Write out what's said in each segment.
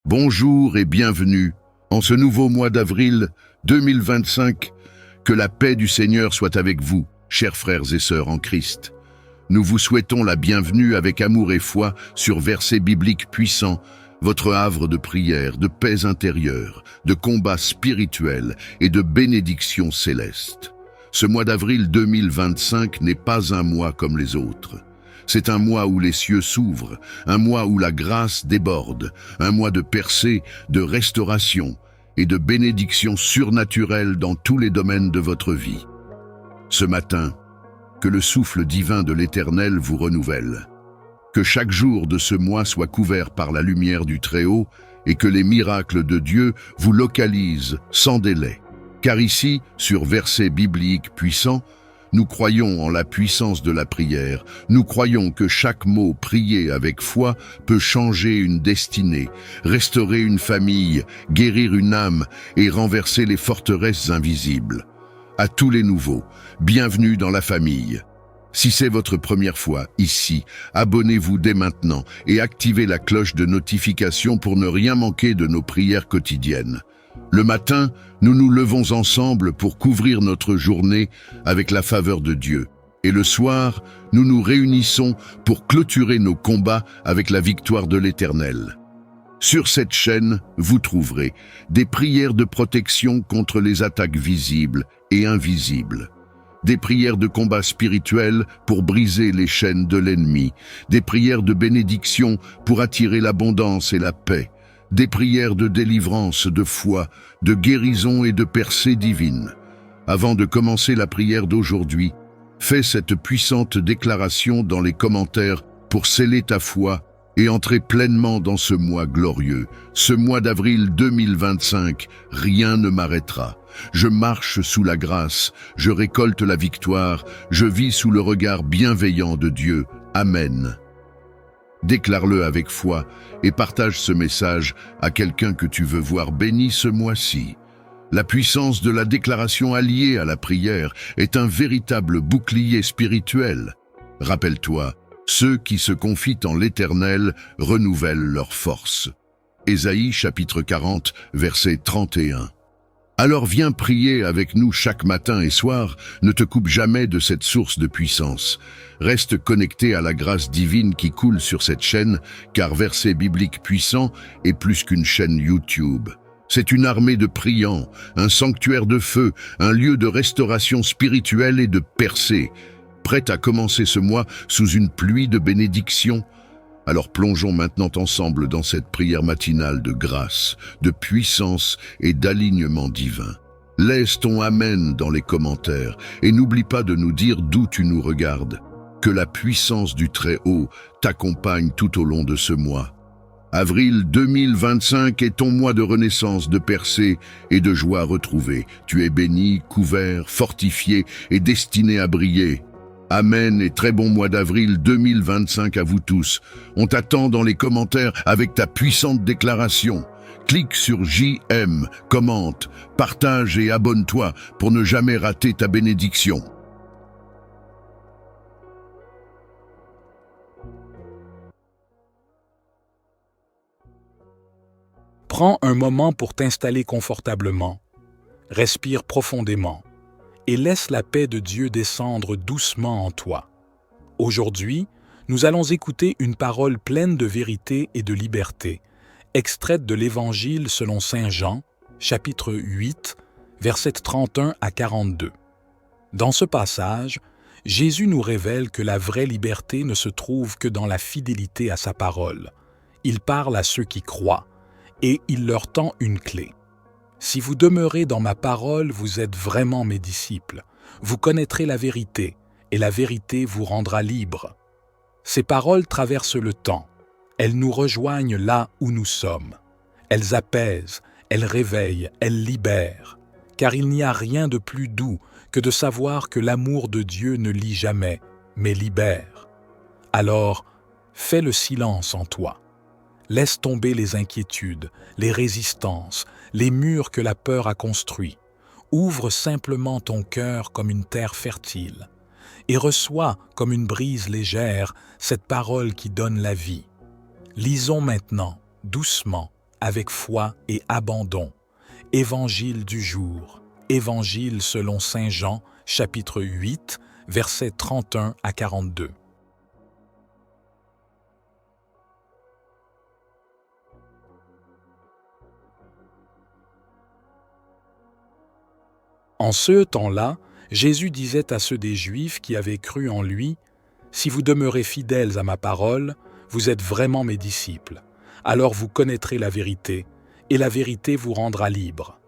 Bonjour et bienvenue en ce nouveau mois d'avril 2025. Que la paix du Seigneur soit avec vous, chers frères et sœurs en Christ. Nous vous souhaitons la bienvenue avec amour et foi sur versets bibliques puissants, votre havre de prière, de paix intérieure, de combat spirituel et de bénédiction céleste. Ce mois d'avril 2025 n'est pas un mois comme les autres. C'est un mois où les cieux s'ouvrent, un mois où la grâce déborde, un mois de percée, de restauration et de bénédiction surnaturelle dans tous les domaines de votre vie. Ce matin, que le souffle divin de l'Éternel vous renouvelle. Que chaque jour de ce mois soit couvert par la lumière du Très-Haut et que les miracles de Dieu vous localisent sans délai. Car ici, sur versets bibliques puissants, nous croyons en la puissance de la prière. Nous croyons que chaque mot prié avec foi peut changer une destinée, restaurer une famille, guérir une âme et renverser les forteresses invisibles. À tous les nouveaux, bienvenue dans la famille. Si c'est votre première fois ici, abonnez-vous dès maintenant et activez la cloche de notification pour ne rien manquer de nos prières quotidiennes. Le matin, nous nous levons ensemble pour couvrir notre journée avec la faveur de Dieu. Et le soir, nous nous réunissons pour clôturer nos combats avec la victoire de l'Éternel. Sur cette chaîne, vous trouverez des prières de protection contre les attaques visibles et invisibles, des prières de combat spirituel pour briser les chaînes de l'ennemi, des prières de bénédiction pour attirer l'abondance et la paix, des prières de délivrance, de foi, de guérison et de percée divine. Avant de commencer la prière d'aujourd'hui, fais cette puissante déclaration dans les commentaires pour sceller ta foi et entrer pleinement dans ce mois glorieux. Ce mois d'avril 2025, rien ne m'arrêtera. Je marche sous la grâce, je récolte la victoire, je vis sous le regard bienveillant de Dieu. Amen. Déclare-le avec foi et partage ce message à quelqu'un que tu veux voir béni ce mois-ci. La puissance de la déclaration alliée à la prière est un véritable bouclier spirituel. Rappelle-toi, ceux qui se confient en l'Éternel renouvellent leur force. Ésaïe chapitre 40, verset 31. Alors viens prier avec nous chaque matin et soir, ne te coupe jamais de cette source de puissance. Reste connecté à la grâce divine qui coule sur cette chaîne, car Versets bibliques puissants est plus qu'une chaîne YouTube. C'est une armée de priants, un sanctuaire de feu, un lieu de restauration spirituelle et de percée, prête à commencer ce mois sous une pluie de bénédictions. Alors plongeons maintenant ensemble dans cette prière matinale de grâce, de puissance et d'alignement divin. Laisse ton Amen dans les commentaires et n'oublie pas de nous dire d'où tu nous regardes. Que la puissance du Très-Haut t'accompagne tout au long de ce mois. Avril 2025 est ton mois de renaissance, de percée et de joie retrouvée. Tu es béni, couvert, fortifié et destiné à briller. Amen et très bon mois d'avril 2025 à vous tous. On t'attend dans les commentaires avec ta puissante déclaration. Clique sur JM, commente, partage et abonne-toi pour ne jamais rater ta bénédiction. Prends un moment pour t'installer confortablement. Respire profondément et laisse la paix de Dieu descendre doucement en toi. Aujourd'hui, nous allons écouter une parole pleine de vérité et de liberté, extraite de l'Évangile selon Saint Jean, chapitre 8, versets 31 à 42. Dans ce passage, Jésus nous révèle que la vraie liberté ne se trouve que dans la fidélité à sa parole. Il parle à ceux qui croient, et il leur tend une clé. Si vous demeurez dans ma parole, vous êtes vraiment mes disciples. Vous connaîtrez la vérité, et la vérité vous rendra libre. Ces paroles traversent le temps. Elles nous rejoignent là où nous sommes. Elles apaisent, elles réveillent, elles libèrent. Car il n'y a rien de plus doux que de savoir que l'amour de Dieu ne lie jamais, mais libère. Alors, fais le silence en toi. Laisse tomber les inquiétudes, les résistances, les murs que la peur a construits. Ouvre simplement ton cœur comme une terre fertile et reçois comme une brise légère cette parole qui donne la vie. Lisons maintenant, doucement, avec foi et abandon. Évangile du jour. Évangile selon Saint Jean, chapitre 8, versets 31 à 42. En ce temps-là, Jésus disait à ceux des Juifs qui avaient cru en lui, « Si vous demeurez fidèles à ma parole, vous êtes vraiment mes disciples. Alors vous connaîtrez la vérité, et la vérité vous rendra libre. »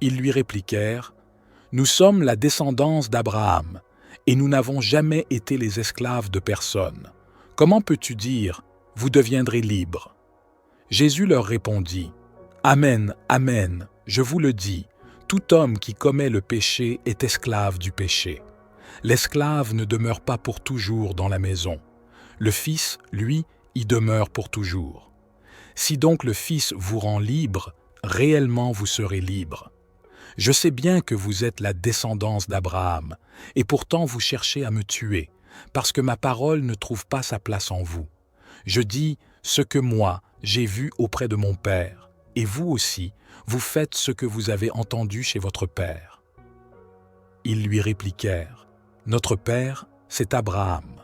Ils lui répliquèrent, « Nous sommes la descendance d'Abraham, et nous n'avons jamais été les esclaves de personne. Comment peux-tu dire, vous deviendrez libres ?» Jésus leur répondit, « Amen, amen, je vous le dis, tout homme qui commet le péché est esclave du péché. L'esclave ne demeure pas pour toujours dans la maison. Le Fils, lui, y demeure pour toujours. Si donc le Fils vous rend libre, réellement vous serez libre. Je sais bien que vous êtes la descendance d'Abraham, et pourtant vous cherchez à me tuer, parce que ma parole ne trouve pas sa place en vous. Je dis ce que moi, j'ai vu auprès de mon Père, et vous aussi, vous faites ce que vous avez entendu chez votre Père. » Ils lui répliquèrent, « Notre Père, c'est Abraham. »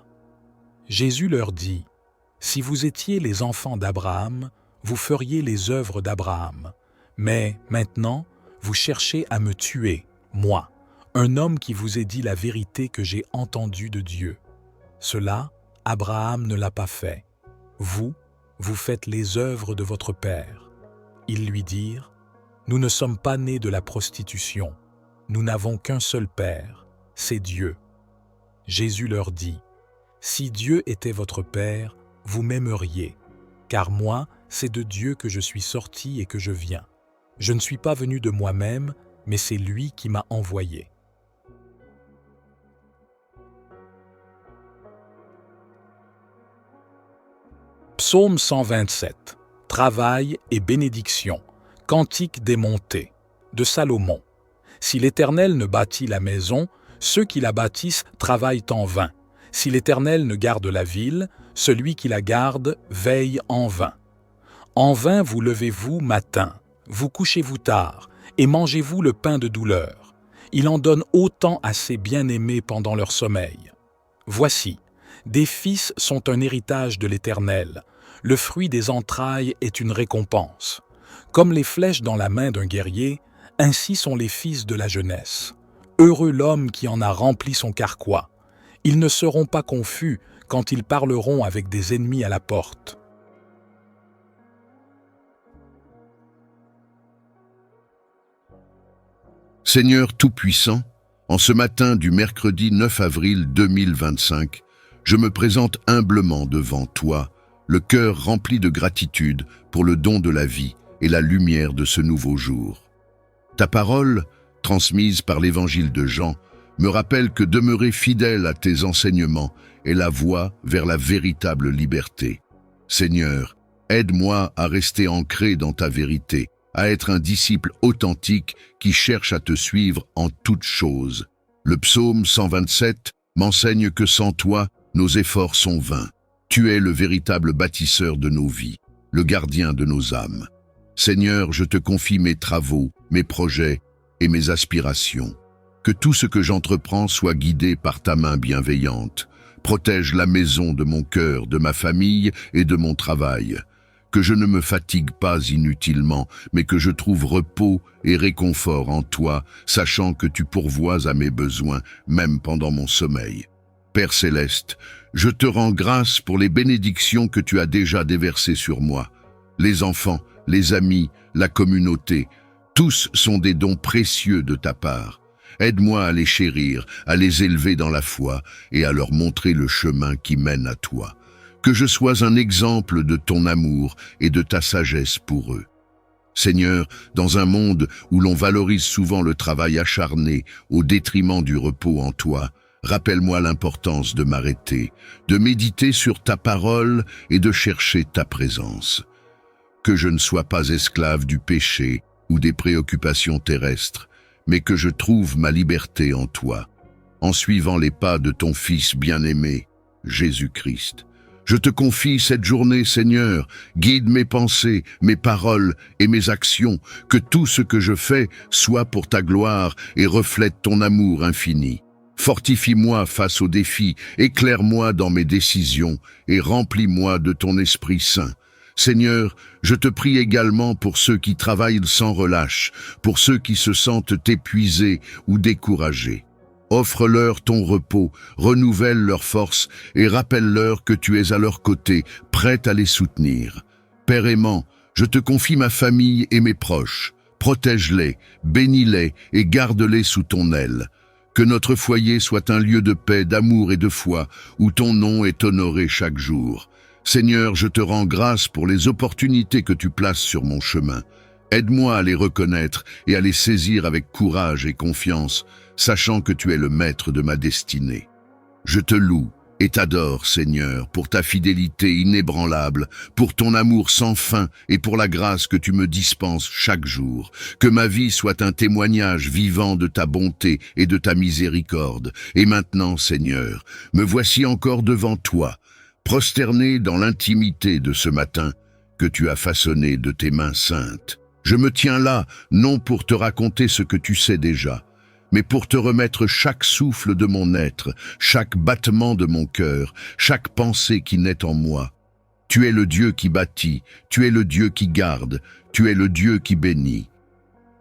Jésus leur dit, « Si vous étiez les enfants d'Abraham, vous feriez les œuvres d'Abraham. Mais maintenant, vous cherchez à me tuer, moi, un homme qui vous ai dit la vérité que j'ai entendue de Dieu. Cela, Abraham ne l'a pas fait. Vous, vous faites les œuvres de votre père. » Ils lui dirent, « Nous ne sommes pas nés de la prostitution. Nous n'avons qu'un seul Père, c'est Dieu. » Jésus leur dit, « Si Dieu était votre Père, vous m'aimeriez, car moi, c'est de Dieu que je suis sorti et que je viens. Je ne suis pas venu de moi-même, mais c'est lui qui m'a envoyé. » Psaume 127. Travail et bénédiction. Cantique des montées. De Salomon. Si l'Éternel ne bâtit la maison, ceux qui la bâtissent travaillent en vain. Si l'Éternel ne garde la ville, celui qui la garde veille en vain. En vain vous levez-vous matin, vous couchez-vous tard, et mangez-vous le pain de douleur. Il en donne autant à ses bien-aimés pendant leur sommeil. Voici, des fils sont un héritage de l'Éternel. Le fruit des entrailles est une récompense. Comme les flèches dans la main d'un guerrier, ainsi sont les fils de la jeunesse. Heureux l'homme qui en a rempli son carquois. Ils ne seront pas confus quand ils parleront avec des ennemis à la porte. Seigneur Tout-Puissant, en ce matin du mercredi 9 avril 2025, je me présente humblement devant toi, le cœur rempli de gratitude pour le don de la vie et la lumière de ce nouveau jour. Ta parole, transmise par l'évangile de Jean, me rappelle que demeurer fidèle à tes enseignements est la voie vers la véritable liberté. Seigneur, aide-moi à rester ancré dans ta vérité, à être un disciple authentique qui cherche à te suivre en toutes choses. Le psaume 127 m'enseigne que sans toi, nos efforts sont vains. Tu es le véritable bâtisseur de nos vies, le gardien de nos âmes. Seigneur, je te confie mes travaux, mes projets et mes aspirations. Que tout ce que j'entreprends soit guidé par ta main bienveillante. Protège la maison de mon cœur, de ma famille et de mon travail. Que je ne me fatigue pas inutilement, mais que je trouve repos et réconfort en toi, sachant que tu pourvois à mes besoins, même pendant mon sommeil. Père céleste, je te rends grâce pour les bénédictions que tu as déjà déversées sur moi. Les enfants, les amis, la communauté, tous sont des dons précieux de ta part. Aide-moi à les chérir, à les élever dans la foi et à leur montrer le chemin qui mène à toi. Que je sois un exemple de ton amour et de ta sagesse pour eux. Seigneur, dans un monde où l'on valorise souvent le travail acharné au détriment du repos en toi, rappelle-moi l'importance de m'arrêter, de méditer sur ta parole et de chercher ta présence. Que je ne sois pas esclave du péché ou des préoccupations terrestres, mais que je trouve ma liberté en toi, en suivant les pas de ton Fils bien-aimé, Jésus-Christ. Je te confie cette journée, Seigneur, guide mes pensées, mes paroles et mes actions, que tout ce que je fais soit pour ta gloire et reflète ton amour infini. Fortifie-moi face aux défis, éclaire-moi dans mes décisions et remplis-moi de ton Esprit Saint. Seigneur, je te prie également pour ceux qui travaillent sans relâche, pour ceux qui se sentent épuisés ou découragés. Offre-leur ton repos, renouvelle leurs forces et rappelle-leur que tu es à leur côté, prêt à les soutenir. Père aimant, je te confie ma famille et mes proches. Protège-les, bénis-les et garde-les sous ton aile. Que notre foyer soit un lieu de paix, d'amour et de foi, où ton nom est honoré chaque jour. Seigneur, je te rends grâce pour les opportunités que tu places sur mon chemin. Aide-moi à les reconnaître et à les saisir avec courage et confiance, sachant que tu es le maître de ma destinée. Je te loue et t'adore, Seigneur, pour ta fidélité inébranlable, pour ton amour sans fin et pour la grâce que tu me dispenses chaque jour. Que ma vie soit un témoignage vivant de ta bonté et de ta miséricorde. Et maintenant, Seigneur, me voici encore devant toi, prosterné dans l'intimité de ce matin que tu as façonné de tes mains saintes. Je me tiens là, non pour te raconter ce que tu sais déjà, mais pour te remettre chaque souffle de mon être, chaque battement de mon cœur, chaque pensée qui naît en moi. Tu es le Dieu qui bâtit, tu es le Dieu qui garde, tu es le Dieu qui bénit.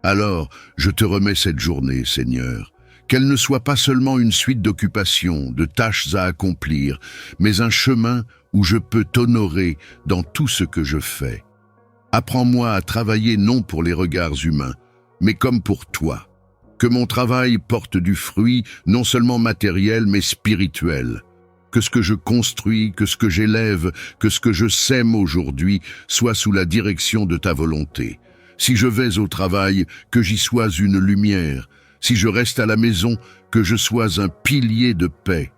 Alors, je te remets cette journée, Seigneur, qu'elle ne soit pas seulement une suite d'occupations, de tâches à accomplir, mais un chemin où je peux t'honorer dans tout ce que je fais. Apprends-moi à travailler non pour les regards humains, mais comme pour toi. Que mon travail porte du fruit, non seulement matériel, mais spirituel. Que ce que je construis, que ce que j'élève, que ce que je sème aujourd'hui soit sous la direction de ta volonté. Si je vais au travail, que j'y sois une lumière. Si je reste à la maison, que je sois un pilier de paix.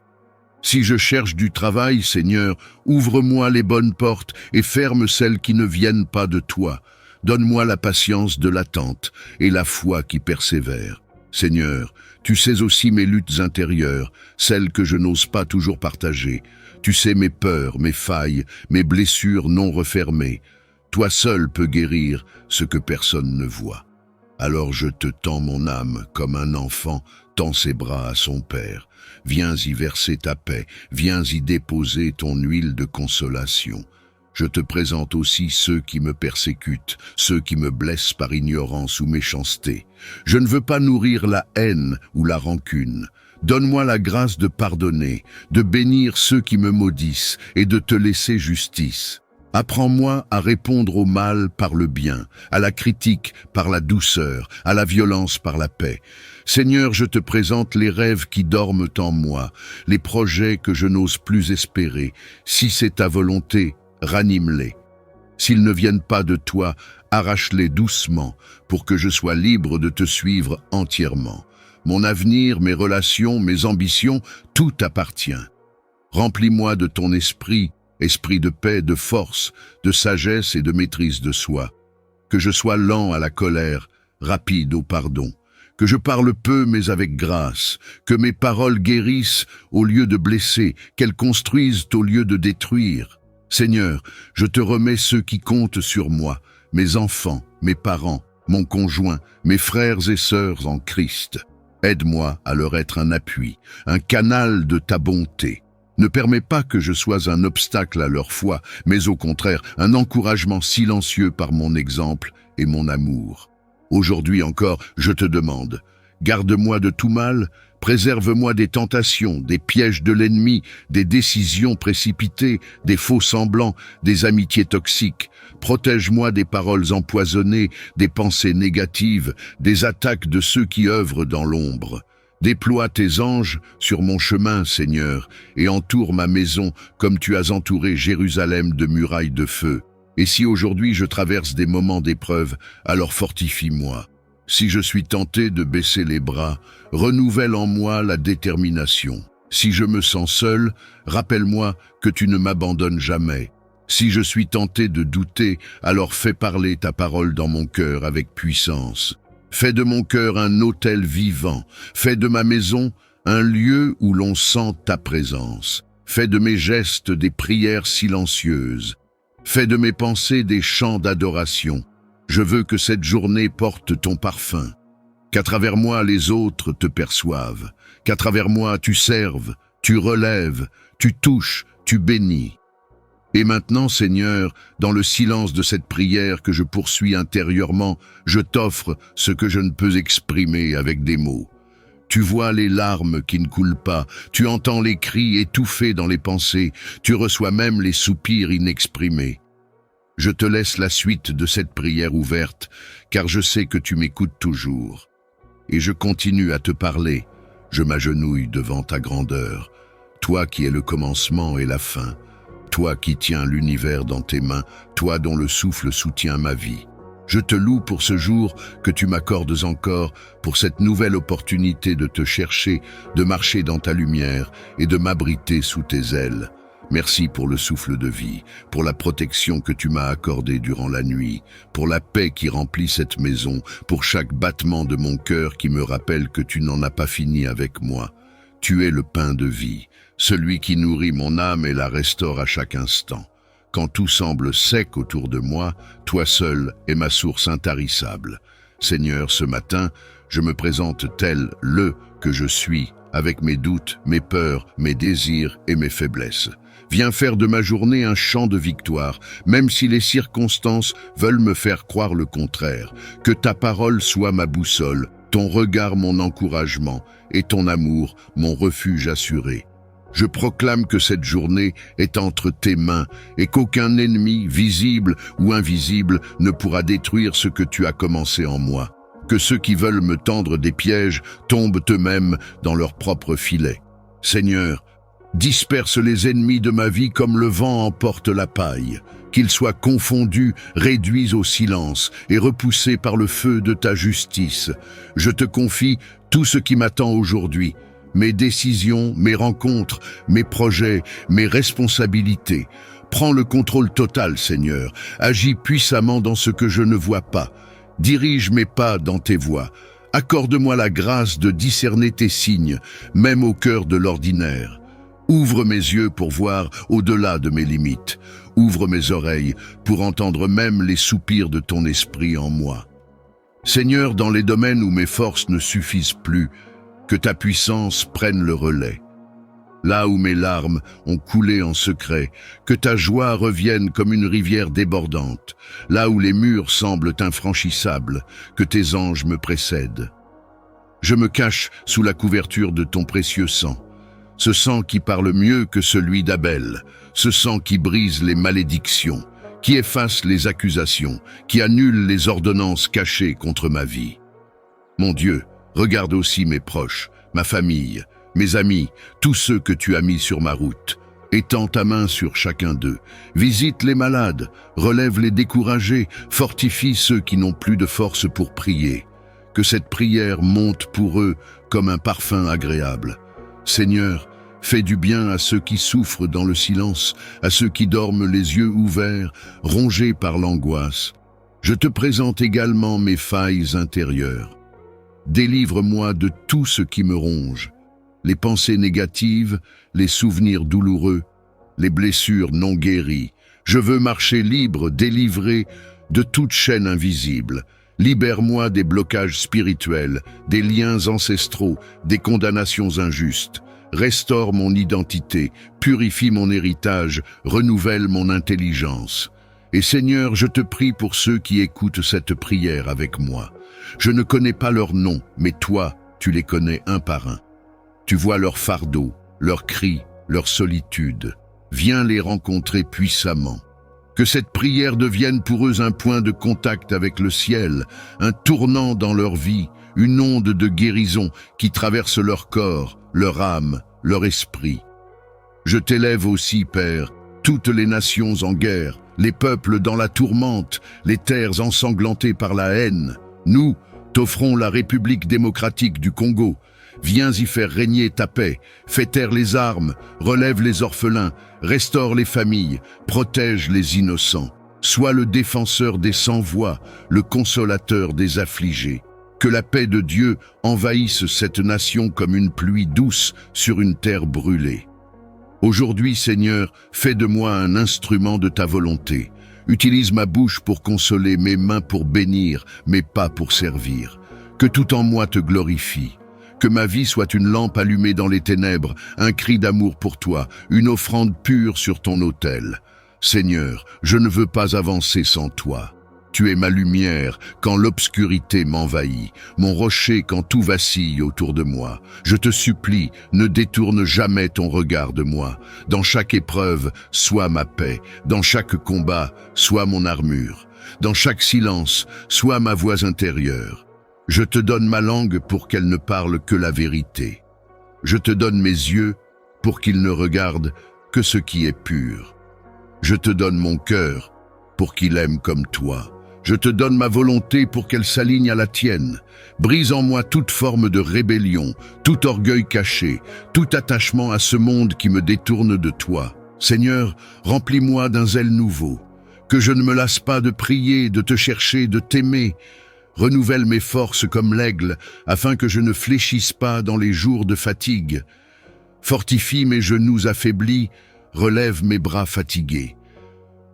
Si je cherche du travail, Seigneur, ouvre-moi les bonnes portes et ferme celles qui ne viennent pas de toi. Donne-moi la patience de l'attente et la foi qui persévère. Seigneur, tu sais aussi mes luttes intérieures, celles que je n'ose pas toujours partager. Tu sais mes peurs, mes failles, mes blessures non refermées. Toi seul peux guérir ce que personne ne voit. Alors je te tends mon âme comme un enfant tend ses bras à son père. Viens y verser ta paix, viens y déposer ton huile de consolation. Je te présente aussi ceux qui me persécutent, ceux qui me blessent par ignorance ou méchanceté. Je ne veux pas nourrir la haine ou la rancune. Donne-moi la grâce de pardonner, de bénir ceux qui me maudissent et de te laisser justice. Apprends-moi à répondre au mal par le bien, à la critique par la douceur, à la violence par la paix. Seigneur, je te présente les rêves qui dorment en moi, les projets que je n'ose plus espérer. Si c'est ta volonté, ranime-les. S'ils ne viennent pas de toi, arrache-les doucement pour que je sois libre de te suivre entièrement. Mon avenir, mes relations, mes ambitions, tout t'appartient. Remplis-moi de ton esprit, esprit de paix, de force, de sagesse et de maîtrise de soi. Que je sois lent à la colère, rapide au pardon. Que je parle peu mais avec grâce. Que mes paroles guérissent au lieu de blesser, qu'elles construisent au lieu de détruire. Seigneur, je te remets ceux qui comptent sur moi, mes enfants, mes parents, mon conjoint, mes frères et sœurs en Christ. Aide-moi à leur être un appui, un canal de ta bonté. Ne permets pas que je sois un obstacle à leur foi, mais au contraire, un encouragement silencieux par mon exemple et mon amour. Aujourd'hui encore, je te demande, garde-moi de tout mal, préserve-moi des tentations, des pièges de l'ennemi, des décisions précipitées, des faux semblants, des amitiés toxiques. Protège-moi des paroles empoisonnées, des pensées négatives, des attaques de ceux qui œuvrent dans l'ombre. Déploie tes anges sur mon chemin, Seigneur, et entoure ma maison comme tu as entouré Jérusalem de murailles de feu. Et si aujourd'hui je traverse des moments d'épreuve, alors fortifie-moi. Si je suis tenté de baisser les bras, renouvelle en moi la détermination. Si je me sens seul, rappelle-moi que tu ne m'abandonnes jamais. Si je suis tenté de douter, alors fais parler ta parole dans mon cœur avec puissance. Fais de mon cœur un autel vivant. Fais de ma maison un lieu où l'on sent ta présence. fais de mes gestes des prières silencieuses. Fais de mes pensées des chants d'adoration. Je veux que cette journée porte ton parfum. Qu'à travers moi les autres te perçoivent. Qu'à travers moi tu serves, tu relèves, tu touches, tu bénis. Et maintenant, Seigneur, dans le silence de cette prière que je poursuis intérieurement, je t'offre ce que je ne peux exprimer avec des mots. Tu vois les larmes qui ne coulent pas, tu entends les cris étouffés dans les pensées, tu reçois même les soupirs inexprimés. Je te laisse la suite de cette prière ouverte, car je sais que tu m'écoutes toujours. Et je continue à te parler, je m'agenouille devant ta grandeur, toi qui es le commencement et la fin, toi qui tiens l'univers dans tes mains, toi dont le souffle soutient ma vie. Je te loue pour ce jour que tu m'accordes encore, pour cette nouvelle opportunité de te chercher, de marcher dans ta lumière et de m'abriter sous tes ailes. Merci pour le souffle de vie, pour la protection que tu m'as accordée durant la nuit, pour la paix qui remplit cette maison, pour chaque battement de mon cœur qui me rappelle que tu n'en as pas fini avec moi. Tu es le pain de vie, celui qui nourrit mon âme et la restaure à chaque instant. Quand tout semble sec autour de moi, toi seul es ma source intarissable. Seigneur, ce matin, je me présente tel le que je suis, avec mes doutes, mes peurs, mes désirs et mes faiblesses. Viens faire de ma journée un chant de victoire, même si les circonstances veulent me faire croire le contraire. Que ta parole soit ma boussole, ton regard mon encouragement, et ton amour mon refuge assuré. Je proclame que cette journée est entre tes mains et qu'aucun ennemi, visible ou invisible, ne pourra détruire ce que tu as commencé en moi. Que ceux qui veulent me tendre des pièges tombent eux-mêmes dans leur propre filet. Seigneur, disperse les ennemis de ma vie comme le vent emporte la paille. Qu'ils soient confondus, réduits au silence et repoussés par le feu de ta justice. Je te confie tout ce qui m'attend aujourd'hui. Mes décisions, mes rencontres, mes projets, mes responsabilités. Prends le contrôle total, Seigneur. Agis puissamment dans ce que je ne vois pas. Dirige mes pas dans tes voies. Accorde-moi la grâce de discerner tes signes, même au cœur de l'ordinaire. Ouvre mes yeux pour voir au-delà de mes limites. Ouvre mes oreilles pour entendre même les soupirs de ton esprit en moi. Seigneur, dans les domaines où mes forces ne suffisent plus, que ta puissance prenne le relais. Là où mes larmes ont coulé en secret, que ta joie revienne comme une rivière débordante. Là où les murs semblent infranchissables, que tes anges me précèdent. Je me cache sous la couverture de ton précieux sang. Ce sang qui parle mieux que celui d'Abel, ce sang qui brise les malédictions, qui efface les accusations, qui annule les ordonnances cachées contre ma vie. Mon Dieu, regarde aussi mes proches, ma famille, mes amis, tous ceux que tu as mis sur ma route. Étends ta main sur chacun d'eux. Visite les malades, relève les découragés, fortifie ceux qui n'ont plus de force pour prier. Que cette prière monte pour eux comme un parfum agréable. Seigneur, fais du bien à ceux qui souffrent dans le silence, à ceux qui dorment les yeux ouverts, rongés par l'angoisse. Je te présente également mes failles intérieures. Délivre-moi de tout ce qui me ronge, les pensées négatives, les souvenirs douloureux, les blessures non guéries. Je veux marcher libre, délivré de toute chaîne invisible. Libère-moi des blocages spirituels, des liens ancestraux, des condamnations injustes. Restaure mon identité, purifie mon héritage, renouvelle mon intelligence. Et Seigneur, je te prie pour ceux qui écoutent cette prière avec moi. Je ne connais pas leurs noms, mais toi, tu les connais un par un. Tu vois leurs fardeaux, leurs cris, leur solitude. Viens les rencontrer puissamment. Que cette prière devienne pour eux un point de contact avec le ciel, un tournant dans leur vie, une onde de guérison qui traverse leur corps, leur âme, leur esprit. Je t'élève aussi, Père, toutes les nations en guerre, les peuples dans la tourmente, les terres ensanglantées par la haine. Nous t'offrons la République démocratique du Congo. Viens y faire régner ta paix, fais taire les armes, relève les orphelins, restaure les familles, protège les innocents. Sois le défenseur des sans-voix, le consolateur des affligés. Que la paix de Dieu envahisse cette nation comme une pluie douce sur une terre brûlée. Aujourd'hui, Seigneur, fais de moi un instrument de ta volonté. Utilise ma bouche pour consoler, mes mains pour bénir, mes pas pour servir. Que tout en moi te glorifie. Que ma vie soit une lampe allumée dans les ténèbres, un cri d'amour pour toi, une offrande pure sur ton autel. Seigneur, je ne veux pas avancer sans toi. Tu es ma lumière quand l'obscurité m'envahit, mon rocher quand tout vacille autour de moi. Je te supplie, ne détourne jamais ton regard de moi. Dans chaque épreuve, sois ma paix. Dans chaque combat, sois mon armure. Dans chaque silence, sois ma voix intérieure. Je te donne ma langue pour qu'elle ne parle que la vérité. Je te donne mes yeux pour qu'ils ne regardent que ce qui est pur. Je te donne mon cœur pour qu'il aime comme toi. Je te donne ma volonté pour qu'elle s'aligne à la tienne. Brise en moi toute forme de rébellion, tout orgueil caché, tout attachement à ce monde qui me détourne de toi. Seigneur, remplis-moi d'un zèle nouveau. Que je ne me lasse pas de prier, de te chercher, de t'aimer. Renouvelle mes forces comme l'aigle, afin que je ne fléchisse pas dans les jours de fatigue. Fortifie mes genoux affaiblis, relève mes bras fatigués.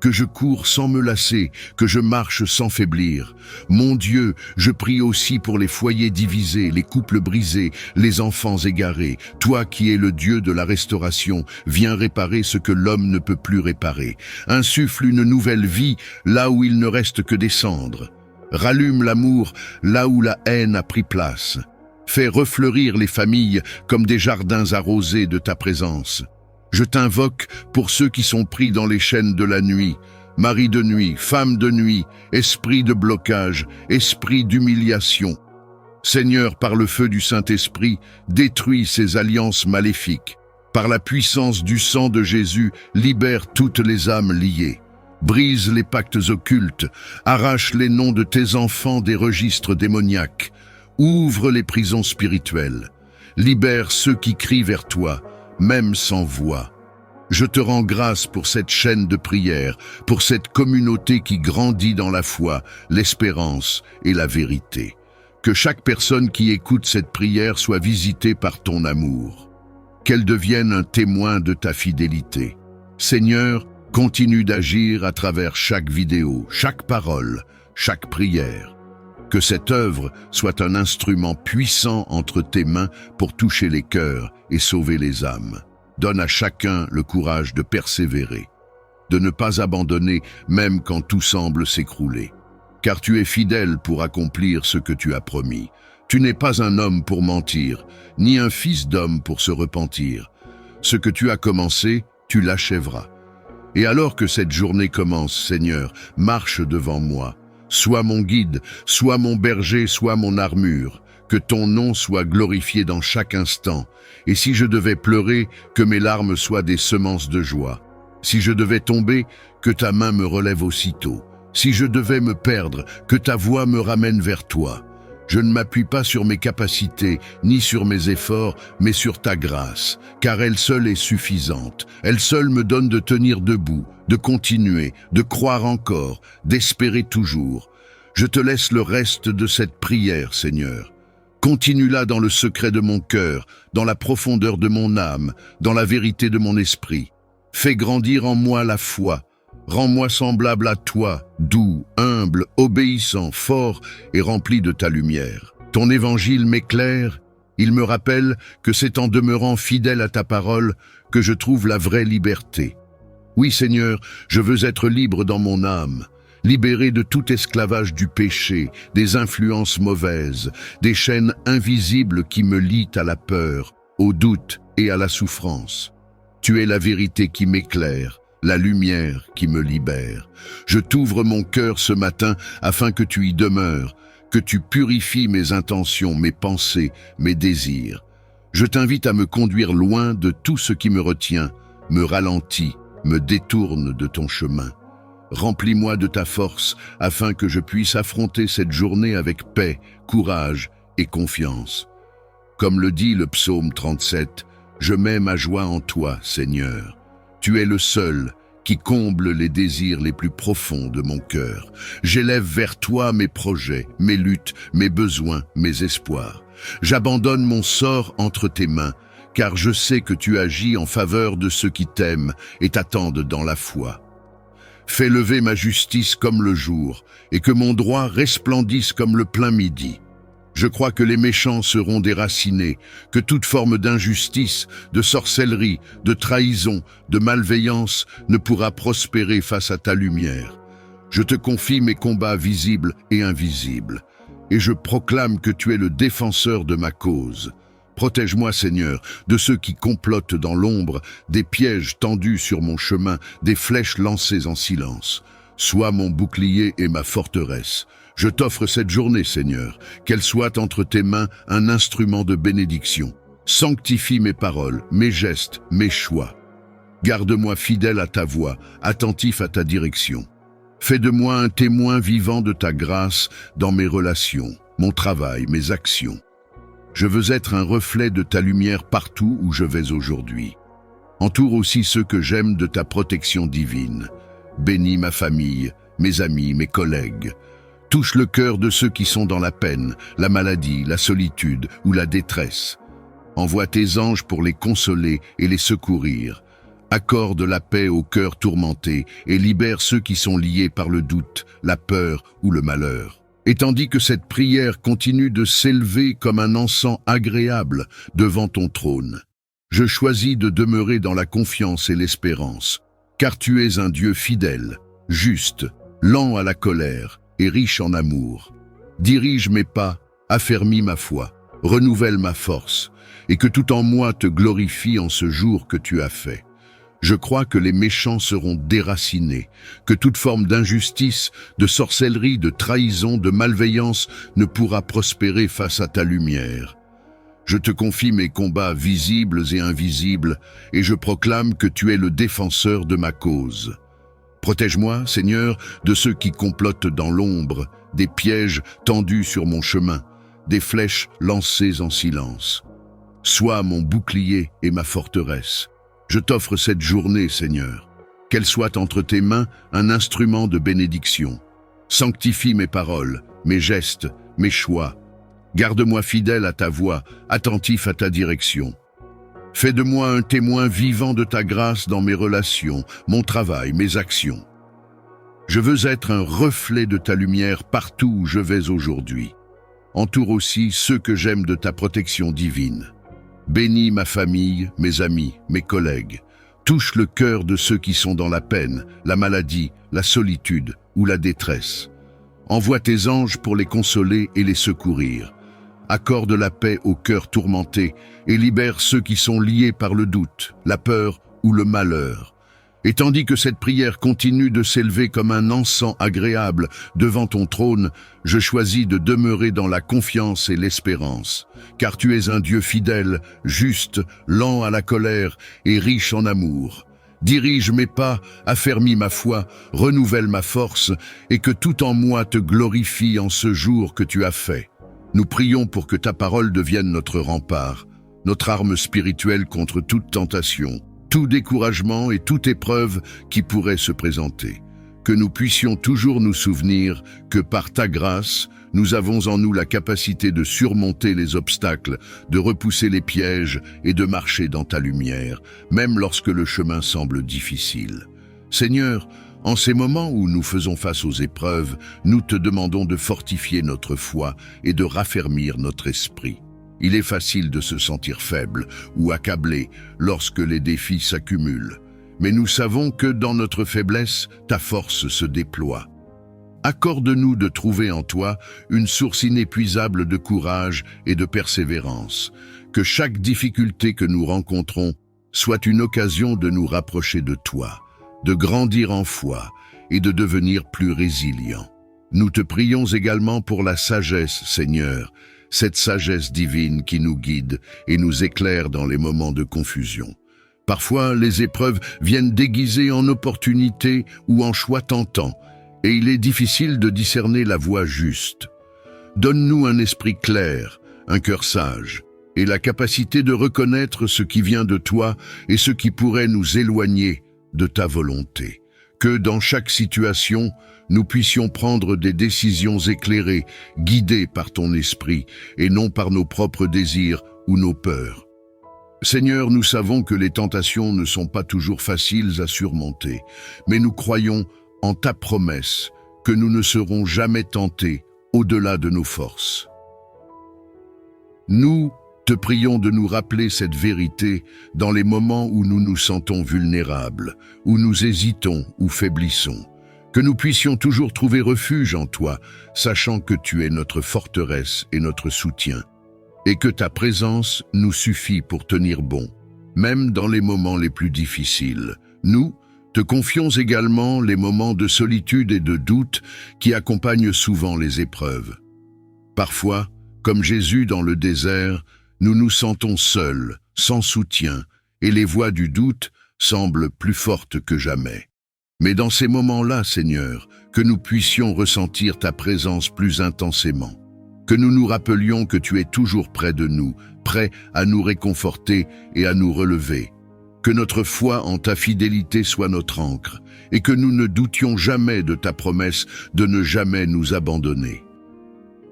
Que je cours sans me lasser, que je marche sans faiblir. Mon Dieu, je prie aussi pour les foyers divisés, les couples brisés, les enfants égarés. Toi qui es le Dieu de la restauration, viens réparer ce que l'homme ne peut plus réparer. Insuffle une nouvelle vie là où il ne reste que des cendres. Rallume l'amour là où la haine a pris place. Fais refleurir les familles comme des jardins arrosés de ta présence. Je t'invoque pour ceux qui sont pris dans les chaînes de la nuit, mari de nuit, femme de nuit, esprit de blocage, esprit d'humiliation. Seigneur, par le feu du Saint-Esprit, détruis ces alliances maléfiques. Par la puissance du sang de Jésus, libère toutes les âmes liées. Brise les pactes occultes, arrache les noms de tes enfants des registres démoniaques. Ouvre les prisons spirituelles. Libère ceux qui crient vers toi, même sans voix. Je te rends grâce pour cette chaîne de prière, pour cette communauté qui grandit dans la foi, l'espérance et la vérité. Que chaque personne qui écoute cette prière soit visitée par ton amour. Qu'elle devienne un témoin de ta fidélité. Seigneur, continue d'agir à travers chaque vidéo, chaque parole, chaque prière. Que cette œuvre soit un instrument puissant entre tes mains pour toucher les cœurs et sauver les âmes. Donne à chacun le courage de persévérer, de ne pas abandonner même quand tout semble s'écrouler. Car tu es fidèle pour accomplir ce que tu as promis. Tu n'es pas un homme pour mentir, ni un fils d'homme pour se repentir. Ce que tu as commencé, tu l'achèveras. Et alors que cette journée commence, Seigneur, marche devant moi. Sois mon guide, sois mon berger, sois mon armure. Que ton nom soit glorifié dans chaque instant. Et si je devais pleurer, que mes larmes soient des semences de joie. Si je devais tomber, que ta main me relève aussitôt. Si je devais me perdre, que ta voix me ramène vers toi. Je ne m'appuie pas sur mes capacités, ni sur mes efforts, mais sur ta grâce, car elle seule est suffisante. Elle seule me donne de tenir debout, de continuer, de croire encore, d'espérer toujours. Je te laisse le reste de cette prière, Seigneur. Continue-la dans le secret de mon cœur, dans la profondeur de mon âme, dans la vérité de mon esprit. Fais grandir en moi la foi. Rends-moi semblable à toi, doux, humble, obéissant, fort et rempli de ta lumière. Ton évangile m'éclaire, il me rappelle que c'est en demeurant fidèle à ta parole que je trouve la vraie liberté. Oui, Seigneur, je veux être libre dans mon âme, libéré de tout esclavage du péché, des influences mauvaises, des chaînes invisibles qui me lient à la peur, au doute et à la souffrance. Tu es la vérité qui m'éclaire, la lumière qui me libère. Je t'ouvre mon cœur ce matin afin que tu y demeures, que tu purifies mes intentions, mes pensées, mes désirs. Je t'invite à me conduire loin de tout ce qui me retient, me ralentit, me détourne de ton chemin. Remplis-moi de ta force afin que je puisse affronter cette journée avec paix, courage et confiance. Comme le dit le psaume 37, « Je mets ma joie en toi, Seigneur. Tu es le seul qui comble les désirs les plus profonds de mon cœur. J'élève vers toi mes projets, mes luttes, mes besoins, mes espoirs. J'abandonne mon sort entre tes mains, car je sais que tu agis en faveur de ceux qui t'aiment et t'attendent dans la foi. Fais lever ma justice comme le jour, et que mon droit resplendisse comme le plein midi. Je crois que les méchants seront déracinés, que toute forme d'injustice, de sorcellerie, de trahison, de malveillance ne pourra prospérer face à ta lumière. Je te confie mes combats visibles et invisibles, et je proclame que tu es le défenseur de ma cause. Protège-moi, Seigneur, de ceux qui complotent dans l'ombre, des pièges tendus sur mon chemin, des flèches lancées en silence. Sois mon bouclier et ma forteresse. Je t'offre cette journée, Seigneur, qu'elle soit entre tes mains un instrument de bénédiction. Sanctifie mes paroles, mes gestes, mes choix. Garde-moi fidèle à ta voix, attentif à ta direction. Fais de moi un témoin vivant de ta grâce dans mes relations, mon travail, mes actions. Je veux être un reflet de ta lumière partout où je vais aujourd'hui. Entoure aussi ceux que j'aime de ta protection divine. Bénis ma famille, mes amis, mes collègues. Touche le cœur de ceux qui sont dans la peine, la maladie, la solitude ou la détresse. Envoie tes anges pour les consoler et les secourir. Accorde la paix au cœur tourmenté et libère ceux qui sont liés par le doute, la peur ou le malheur. Et tandis que cette prière continue de s'élever comme un encens agréable devant ton trône, je choisis de demeurer dans la confiance et l'espérance, car tu es un Dieu fidèle, juste, lent à la colère et riche en amour. Dirige mes pas, affermis ma foi, renouvelle ma force, et que tout en moi te glorifie en ce jour que tu as fait. Je crois que les méchants seront déracinés, que toute forme d'injustice, de sorcellerie, de trahison, de malveillance ne pourra prospérer face à ta lumière. Je te confie mes combats visibles et invisibles, et je proclame que tu es le défenseur de ma cause. Protège-moi, Seigneur, de ceux qui complotent dans l'ombre, des pièges tendus sur mon chemin, des flèches lancées en silence. Sois mon bouclier et ma forteresse. Je t'offre cette journée, Seigneur, qu'elle soit entre tes mains un instrument de bénédiction. Sanctifie mes paroles, mes gestes, mes choix. Garde-moi fidèle à ta voix, attentif à ta direction. Fais de moi un témoin vivant de ta grâce dans mes relations, mon travail, mes actions. Je veux être un reflet de ta lumière partout où je vais aujourd'hui. Entoure aussi ceux que j'aime de ta protection divine. Bénis ma famille, mes amis, mes collègues. Touche le cœur de ceux qui sont dans la peine, la maladie, la solitude ou la détresse. Envoie tes anges pour les consoler et les secourir. Accorde la paix au cœur tourmenté et libère ceux qui sont liés par le doute, la peur ou le malheur. Et tandis que cette prière continue de s'élever comme un encens agréable devant ton trône, je choisis de demeurer dans la confiance et l'espérance, car tu es un Dieu fidèle, juste, lent à la colère et riche en amour. Dirige mes pas, affermis ma foi, renouvelle ma force, et que tout en moi te glorifie en ce jour que tu as fait. Nous prions pour que ta parole devienne notre rempart, notre arme spirituelle contre toute tentation, tout découragement et toute épreuve qui pourrait se présenter. Que nous puissions toujours nous souvenir que par ta grâce, nous avons en nous la capacité de surmonter les obstacles, de repousser les pièges et de marcher dans ta lumière, même lorsque le chemin semble difficile. Seigneur, en ces moments où nous faisons face aux épreuves, nous te demandons de fortifier notre foi et de raffermir notre esprit. Il est facile de se sentir faible ou accablé lorsque les défis s'accumulent. Mais nous savons que dans notre faiblesse, ta force se déploie. Accorde-nous de trouver en toi une source inépuisable de courage et de persévérance. Que chaque difficulté que nous rencontrons soit une occasion de nous rapprocher de toi, de grandir en foi et de devenir plus résilients. Nous te prions également pour la sagesse, Seigneur, cette sagesse divine qui nous guide et nous éclaire dans les moments de confusion. Parfois, les épreuves viennent déguisées en opportunités ou en choix tentants, et il est difficile de discerner la voie juste. Donne-nous un esprit clair, un cœur sage, et la capacité de reconnaître ce qui vient de toi et ce qui pourrait nous éloigner de ta volonté. Que dans chaque situation, nous puissions prendre des décisions éclairées, guidées par ton esprit, et non par nos propres désirs ou nos peurs. Seigneur, nous savons que les tentations ne sont pas toujours faciles à surmonter, mais nous croyons en ta promesse que nous ne serons jamais tentés au-delà de nos forces. Nous te prions de nous rappeler cette vérité dans les moments où nous nous sentons vulnérables, où nous hésitons ou faiblissons, que nous puissions toujours trouver refuge en toi, sachant que tu es notre forteresse et notre soutien, et que ta présence nous suffit pour tenir bon, même dans les moments les plus difficiles. Nous te confions également les moments de solitude et de doute qui accompagnent souvent les épreuves. Parfois, comme Jésus dans le désert, nous nous sentons seuls, sans soutien, et les voix du doute semblent plus fortes que jamais. Mais dans ces moments-là, Seigneur, que nous puissions ressentir ta présence plus intensément, que nous nous rappelions que tu es toujours près de nous, prêt à nous réconforter et à nous relever, que notre foi en ta fidélité soit notre ancre, et que nous ne doutions jamais de ta promesse de ne jamais nous abandonner.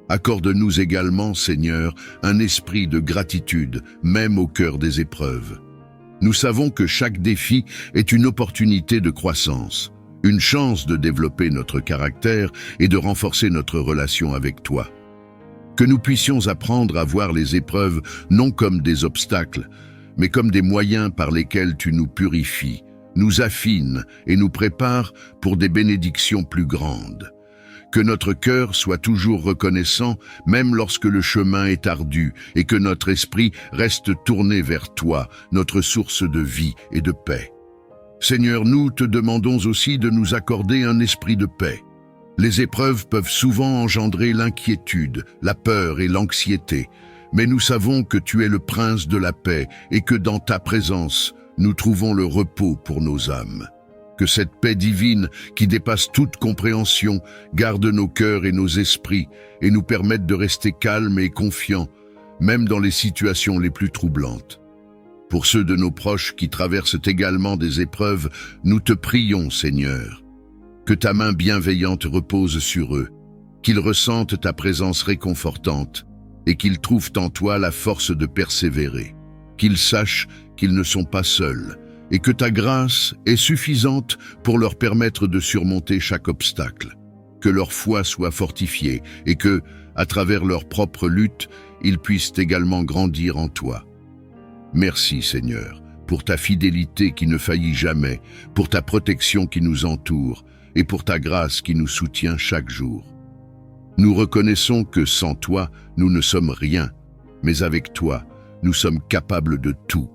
Accorde-nous également, Seigneur, un esprit de gratitude, même au cœur des épreuves. Nous savons que chaque défi est une opportunité de croissance, une chance de développer notre caractère et de renforcer notre relation avec toi. Que nous puissions apprendre à voir les épreuves non comme des obstacles, mais comme des moyens par lesquels tu nous purifies, nous affines et nous prépares pour des bénédictions plus grandes. Que notre cœur soit toujours reconnaissant, même lorsque le chemin est ardu, et que notre esprit reste tourné vers toi, notre source de vie et de paix. Seigneur, nous te demandons aussi de nous accorder un esprit de paix. Les épreuves peuvent souvent engendrer l'inquiétude, la peur et l'anxiété, mais nous savons que tu es le prince de la paix et que dans ta présence, nous trouvons le repos pour nos âmes. Que cette paix divine, qui dépasse toute compréhension, garde nos cœurs et nos esprits et nous permette de rester calmes et confiants, même dans les situations les plus troublantes. Pour ceux de nos proches qui traversent également des épreuves, nous te prions, Seigneur. Que ta main bienveillante repose sur eux, qu'ils ressentent ta présence réconfortante et qu'ils trouvent en toi la force de persévérer, qu'ils sachent qu'ils ne sont pas seuls, et que ta grâce est suffisante pour leur permettre de surmonter chaque obstacle, que leur foi soit fortifiée et que, à travers leur propre lutte, ils puissent également grandir en toi. Merci Seigneur, pour ta fidélité qui ne faillit jamais, pour ta protection qui nous entoure et pour ta grâce qui nous soutient chaque jour. Nous reconnaissons que sans toi, nous ne sommes rien, mais avec toi, nous sommes capables de tout.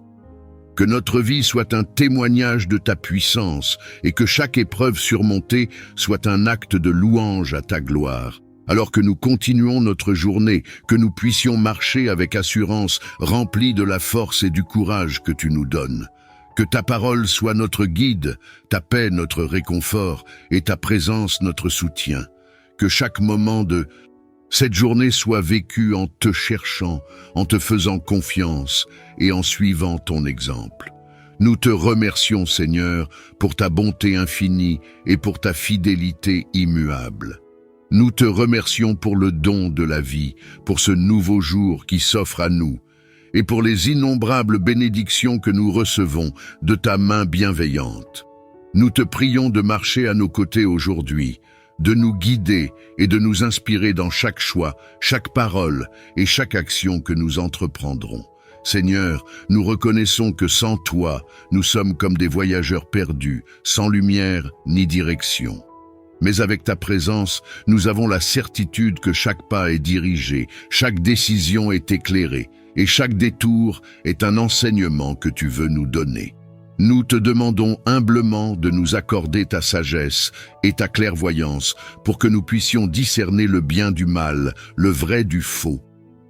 Que notre vie soit un témoignage de ta puissance et que chaque épreuve surmontée soit un acte de louange à ta gloire. Alors que nous continuons notre journée, que nous puissions marcher avec assurance, remplis de la force et du courage que tu nous donnes. Que ta parole soit notre guide, ta paix notre réconfort et ta présence notre soutien. Que chaque moment de cette journée soit vécue en te cherchant, en te faisant confiance et en suivant ton exemple. Nous te remercions, Seigneur, pour ta bonté infinie et pour ta fidélité immuable. Nous te remercions pour le don de la vie, pour ce nouveau jour qui s'offre à nous, et pour les innombrables bénédictions que nous recevons de ta main bienveillante. Nous te prions de marcher à nos côtés aujourd'hui, de nous guider et de nous inspirer dans chaque choix, chaque parole et chaque action que nous entreprendrons. Seigneur, nous reconnaissons que sans toi, nous sommes comme des voyageurs perdus, sans lumière ni direction. Mais avec ta présence, nous avons la certitude que chaque pas est dirigé, chaque décision est éclairée, et chaque détour est un enseignement que tu veux nous donner. Nous te demandons humblement de nous accorder ta sagesse et ta clairvoyance pour que nous puissions discerner le bien du mal, le vrai du faux,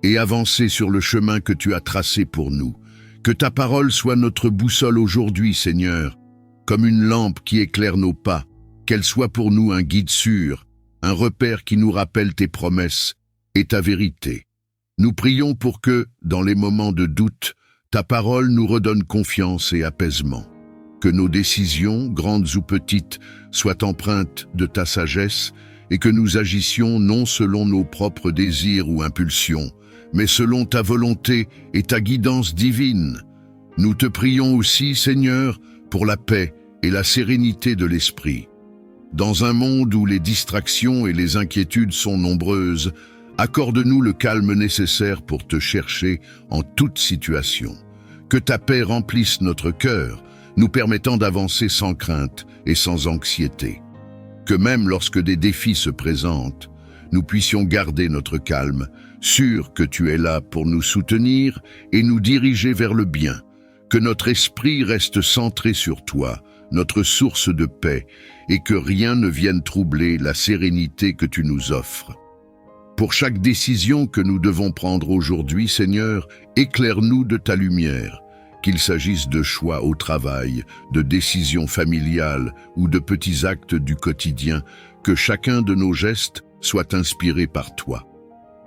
et avancer sur le chemin que tu as tracé pour nous. Que ta parole soit notre boussole aujourd'hui, Seigneur, comme une lampe qui éclaire nos pas, qu'elle soit pour nous un guide sûr, un repère qui nous rappelle tes promesses et ta vérité. Nous prions pour que, dans les moments de doute, ta parole nous redonne confiance et apaisement. Que nos décisions, grandes ou petites, soient empreintes de ta sagesse et que nous agissions non selon nos propres désirs ou impulsions, mais selon ta volonté et ta guidance divine. Nous te prions aussi, Seigneur, pour la paix et la sérénité de l'esprit. Dans un monde où les distractions et les inquiétudes sont nombreuses, accorde-nous le calme nécessaire pour te chercher en toute situation. Que ta paix remplisse notre cœur, nous permettant d'avancer sans crainte et sans anxiété. Que même lorsque des défis se présentent, nous puissions garder notre calme, sûrs que tu es là pour nous soutenir et nous diriger vers le bien. Que notre esprit reste centré sur toi, notre source de paix, et que rien ne vienne troubler la sérénité que tu nous offres. Pour chaque décision que nous devons prendre aujourd'hui, Seigneur, éclaire-nous de ta lumière, qu'il s'agisse de choix au travail, de décisions familiales ou de petits actes du quotidien, que chacun de nos gestes soit inspiré par toi.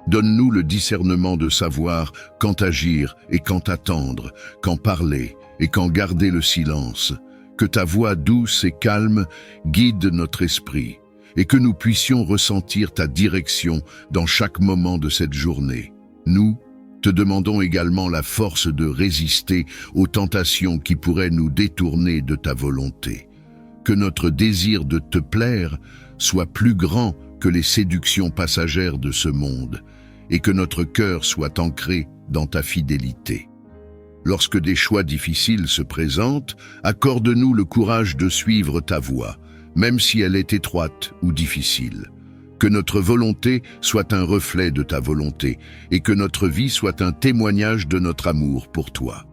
Donne-nous le discernement de savoir quand agir et quand attendre, quand parler et quand garder le silence. Que ta voix douce et calme guide notre esprit et que nous puissions ressentir ta direction dans chaque moment de cette journée. Nous te demandons également la force de résister aux tentations qui pourraient nous détourner de ta volonté. Que notre désir de te plaire soit plus grand que les séductions passagères de ce monde et que notre cœur soit ancré dans ta fidélité. Lorsque des choix difficiles se présentent, accorde-nous le courage de suivre ta voie, même si elle est étroite ou difficile. Que notre volonté soit un reflet de ta volonté et que notre vie soit un témoignage de notre amour pour toi.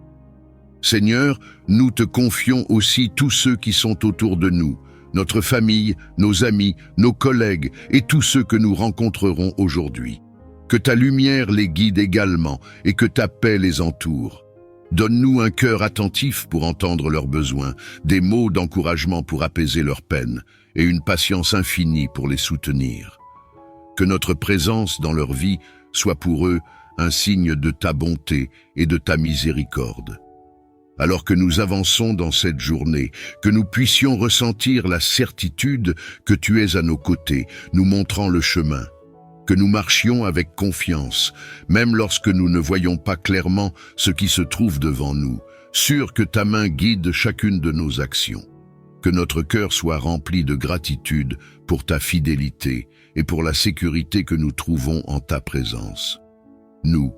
Seigneur, nous te confions aussi tous ceux qui sont autour de nous, notre famille, nos amis, nos collègues et tous ceux que nous rencontrerons aujourd'hui. Que ta lumière les guide également et que ta paix les entoure. Donne-nous un cœur attentif pour entendre leurs besoins, des mots d'encouragement pour apaiser leurs peines et une patience infinie pour les soutenir. Que notre présence dans leur vie soit pour eux un signe de ta bonté et de ta miséricorde. Alors que nous avançons dans cette journée, que nous puissions ressentir la certitude que tu es à nos côtés, nous montrant le chemin. Que nous marchions avec confiance, même lorsque nous ne voyons pas clairement ce qui se trouve devant nous, sûrs que ta main guide chacune de nos actions. Que notre cœur soit rempli de gratitude pour ta fidélité et pour la sécurité que nous trouvons en ta présence. Nous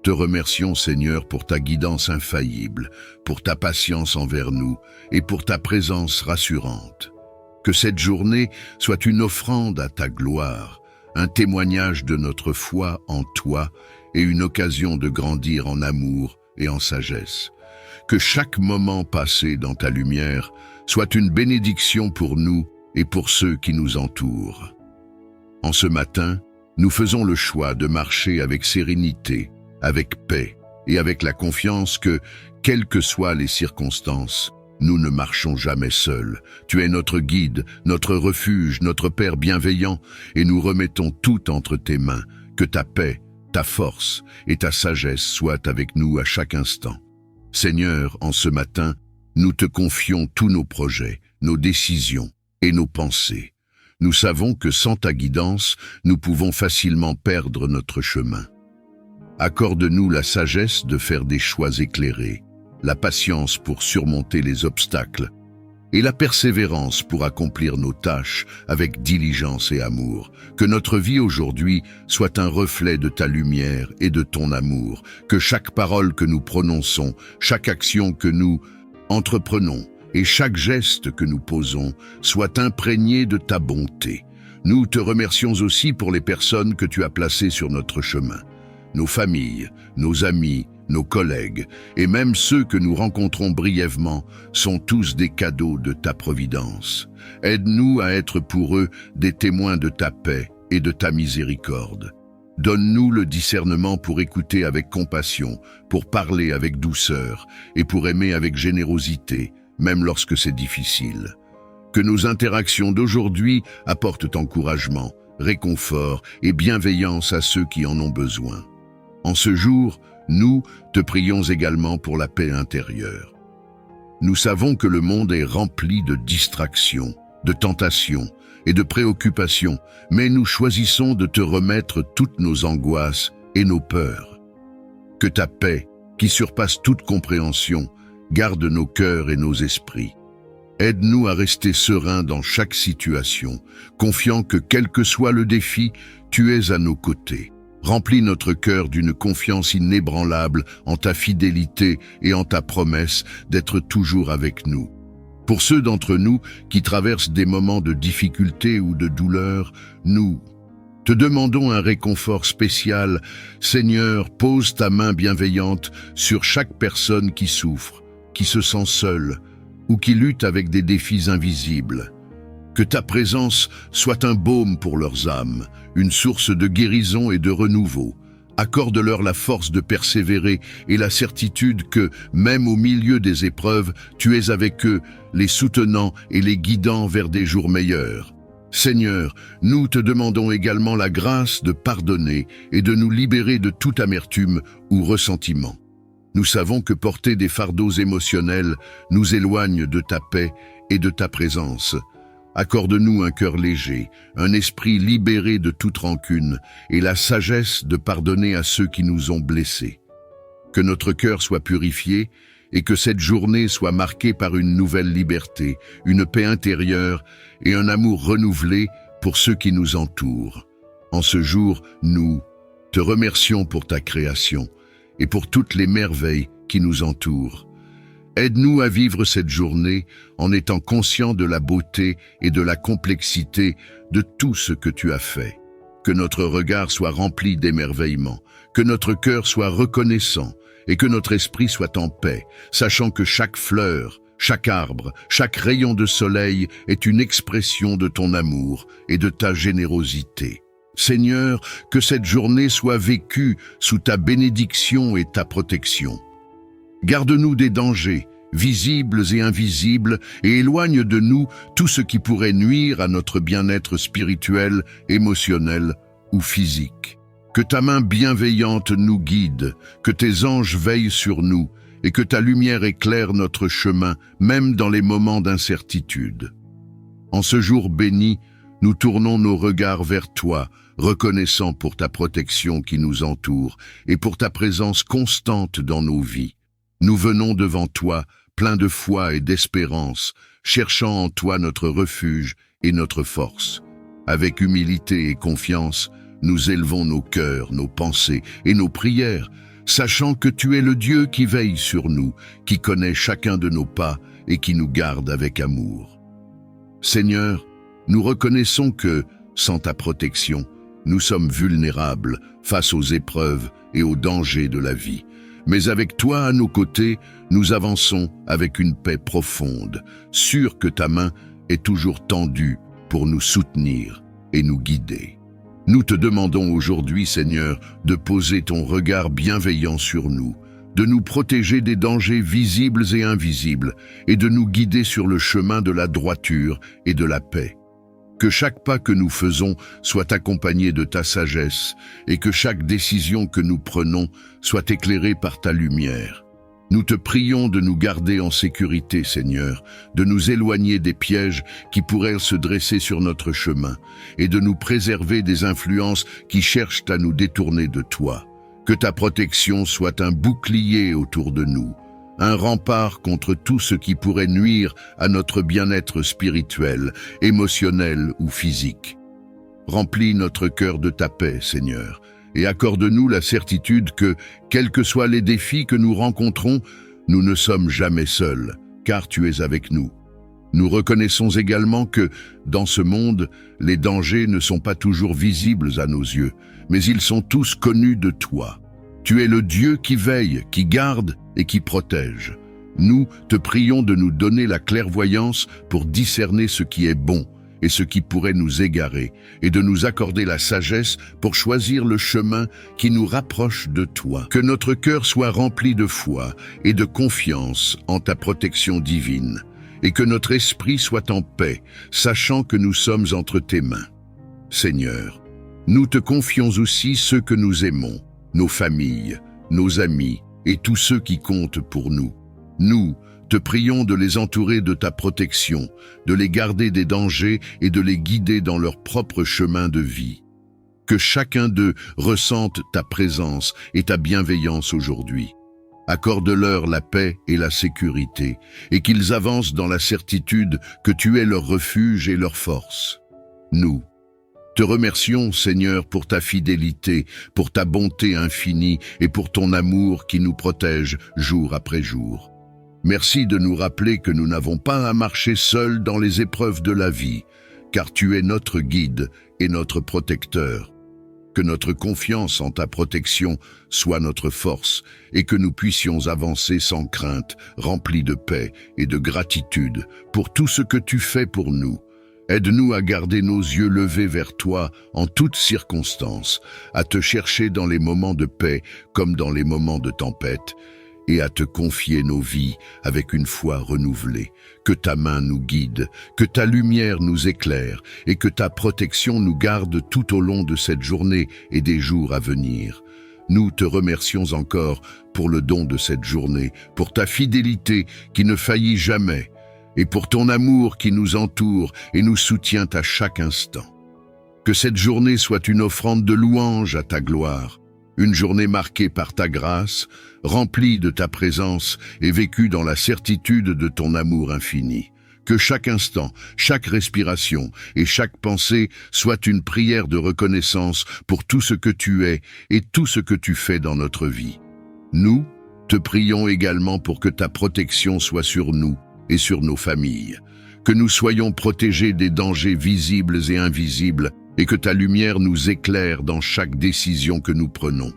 te remercions, Seigneur, pour ta guidance infaillible, pour ta patience envers nous et pour ta présence rassurante. Que cette journée soit une offrande à ta gloire, un témoignage de notre foi en toi et une occasion de grandir en amour et en sagesse. Que chaque moment passé dans ta lumière soit une bénédiction pour nous et pour ceux qui nous entourent. En ce matin, nous faisons le choix de marcher avec sérénité, avec paix et avec la confiance que, quelles que soient les circonstances, nous ne marchons jamais seuls. Tu es notre guide, notre refuge, notre Père bienveillant, et nous remettons tout entre tes mains. Que ta paix, ta force et ta sagesse soient avec nous à chaque instant. Seigneur, en ce matin, nous te confions tous nos projets, nos décisions et nos pensées. Nous savons que sans ta guidance, nous pouvons facilement perdre notre chemin. Accorde-nous la sagesse de faire des choix éclairés, la patience pour surmonter les obstacles et la persévérance pour accomplir nos tâches avec diligence et amour. Que notre vie aujourd'hui soit un reflet de ta lumière et de ton amour. Que chaque parole que nous prononçons, chaque action que nous entreprenons et chaque geste que nous posons soit imprégné de ta bonté. Nous te remercions aussi pour les personnes que tu as placées sur notre chemin. Nos familles, nos amis, nos collègues et même ceux que nous rencontrons brièvement sont tous des cadeaux de ta providence. Aide-nous à être pour eux des témoins de ta paix et de ta miséricorde. Donne-nous le discernement pour écouter avec compassion, pour parler avec douceur et pour aimer avec générosité, même lorsque c'est difficile. Que nos interactions d'aujourd'hui apportent encouragement, réconfort et bienveillance à ceux qui en ont besoin. En ce jour, nous te prions également pour la paix intérieure. Nous savons que le monde est rempli de distractions, de tentations et de préoccupations, mais nous choisissons de te remettre toutes nos angoisses et nos peurs. Que ta paix, qui surpasse toute compréhension, garde nos cœurs et nos esprits. Aide-nous à rester sereins dans chaque situation, confiant que quel que soit le défi, tu es à nos côtés. Remplis notre cœur d'une confiance inébranlable en ta fidélité et en ta promesse d'être toujours avec nous. Pour ceux d'entre nous qui traversent des moments de difficulté ou de douleur, nous te demandons un réconfort spécial. Seigneur, pose ta main bienveillante sur chaque personne qui souffre, qui se sent seule ou qui lutte avec des défis invisibles. Que ta présence soit un baume pour leurs âmes, une source de guérison et de renouveau. Accorde-leur la force de persévérer et la certitude que, même au milieu des épreuves, tu es avec eux, les soutenant et les guidant vers des jours meilleurs. Seigneur, nous te demandons également la grâce de pardonner et de nous libérer de toute amertume ou ressentiment. Nous savons que porter des fardeaux émotionnels nous éloigne de ta paix et de ta présence. Accorde-nous un cœur léger, un esprit libéré de toute rancune et la sagesse de pardonner à ceux qui nous ont blessés. Que notre cœur soit purifié et que cette journée soit marquée par une nouvelle liberté, une paix intérieure et un amour renouvelé pour ceux qui nous entourent. En ce jour, nous te remercions pour ta création et pour toutes les merveilles qui nous entourent. Aide-nous à vivre cette journée en étant conscients de la beauté et de la complexité de tout ce que tu as fait. Que notre regard soit rempli d'émerveillement, que notre cœur soit reconnaissant et que notre esprit soit en paix, sachant que chaque fleur, chaque arbre, chaque rayon de soleil est une expression de ton amour et de ta générosité. Seigneur, que cette journée soit vécue sous ta bénédiction et ta protection. Garde-nous des dangers, visibles et invisibles, et éloigne de nous tout ce qui pourrait nuire à notre bien-être spirituel, émotionnel ou physique. Que ta main bienveillante nous guide, que tes anges veillent sur nous, et que ta lumière éclaire notre chemin, même dans les moments d'incertitude. En ce jour béni, nous tournons nos regards vers toi, reconnaissant pour ta protection qui nous entoure, et pour ta présence constante dans nos vies. Nous venons devant toi, pleins de foi et d'espérance, cherchant en toi notre refuge et notre force. Avec humilité et confiance, nous élevons nos cœurs, nos pensées et nos prières, sachant que tu es le Dieu qui veille sur nous, qui connaît chacun de nos pas et qui nous garde avec amour. Seigneur, nous reconnaissons que, sans ta protection, nous sommes vulnérables face aux épreuves et aux dangers de la vie. Mais avec toi à nos côtés, nous avançons avec une paix profonde, sûrs que ta main est toujours tendue pour nous soutenir et nous guider. Nous te demandons aujourd'hui, Seigneur, de poser ton regard bienveillant sur nous, de nous protéger des dangers visibles et invisibles, et de nous guider sur le chemin de la droiture et de la paix. Que chaque pas que nous faisons soit accompagné de ta sagesse et que chaque décision que nous prenons soit éclairée par ta lumière. Nous te prions de nous garder en sécurité, Seigneur, de nous éloigner des pièges qui pourraient se dresser sur notre chemin et de nous préserver des influences qui cherchent à nous détourner de toi. Que ta protection soit un bouclier autour de nous, un rempart contre tout ce qui pourrait nuire à notre bien-être spirituel, émotionnel ou physique. Remplis notre cœur de ta paix, Seigneur, et accorde-nous la certitude que, quels que soient les défis que nous rencontrons, nous ne sommes jamais seuls, car tu es avec nous. Nous reconnaissons également que, dans ce monde, les dangers ne sont pas toujours visibles à nos yeux, mais ils sont tous connus de toi. Tu es le Dieu qui veille, qui garde et qui protège. Nous te prions de nous donner la clairvoyance pour discerner ce qui est bon et ce qui pourrait nous égarer, et de nous accorder la sagesse pour choisir le chemin qui nous rapproche de toi. Que notre cœur soit rempli de foi et de confiance en ta protection divine, et que notre esprit soit en paix, sachant que nous sommes entre tes mains. Seigneur, nous te confions aussi ceux que nous aimons, nos familles, nos amis et tous ceux qui comptent pour nous. Nous te prions de les entourer de ta protection, de les garder des dangers et de les guider dans leur propre chemin de vie. Que chacun d'eux ressente ta présence et ta bienveillance aujourd'hui. Accorde-leur la paix et la sécurité, et qu'ils avancent dans la certitude que tu es leur refuge et leur force. Nous te remercions, Seigneur, pour ta fidélité, pour ta bonté infinie et pour ton amour qui nous protège jour après jour. Merci de nous rappeler que nous n'avons pas à marcher seuls dans les épreuves de la vie, car tu es notre guide et notre protecteur. Que notre confiance en ta protection soit notre force et que nous puissions avancer sans crainte, remplis de paix et de gratitude pour tout ce que tu fais pour nous. Aide-nous à garder nos yeux levés vers toi en toutes circonstances, à te chercher dans les moments de paix comme dans les moments de tempête, et à te confier nos vies avec une foi renouvelée. Que ta main nous guide, que ta lumière nous éclaire et que ta protection nous garde tout au long de cette journée et des jours à venir. Nous te remercions encore pour le don de cette journée, pour ta fidélité qui ne faillit jamais et pour ton amour qui nous entoure et nous soutient à chaque instant. Que cette journée soit une offrande de louange à ta gloire, une journée marquée par ta grâce, remplie de ta présence et vécue dans la certitude de ton amour infini. Que chaque instant, chaque respiration et chaque pensée soit une prière de reconnaissance pour tout ce que tu es et tout ce que tu fais dans notre vie. Nous te prions également pour que ta protection soit sur nous et sur nos familles, que nous soyons protégés des dangers visibles et invisibles et que ta lumière nous éclaire dans chaque décision que nous prenons.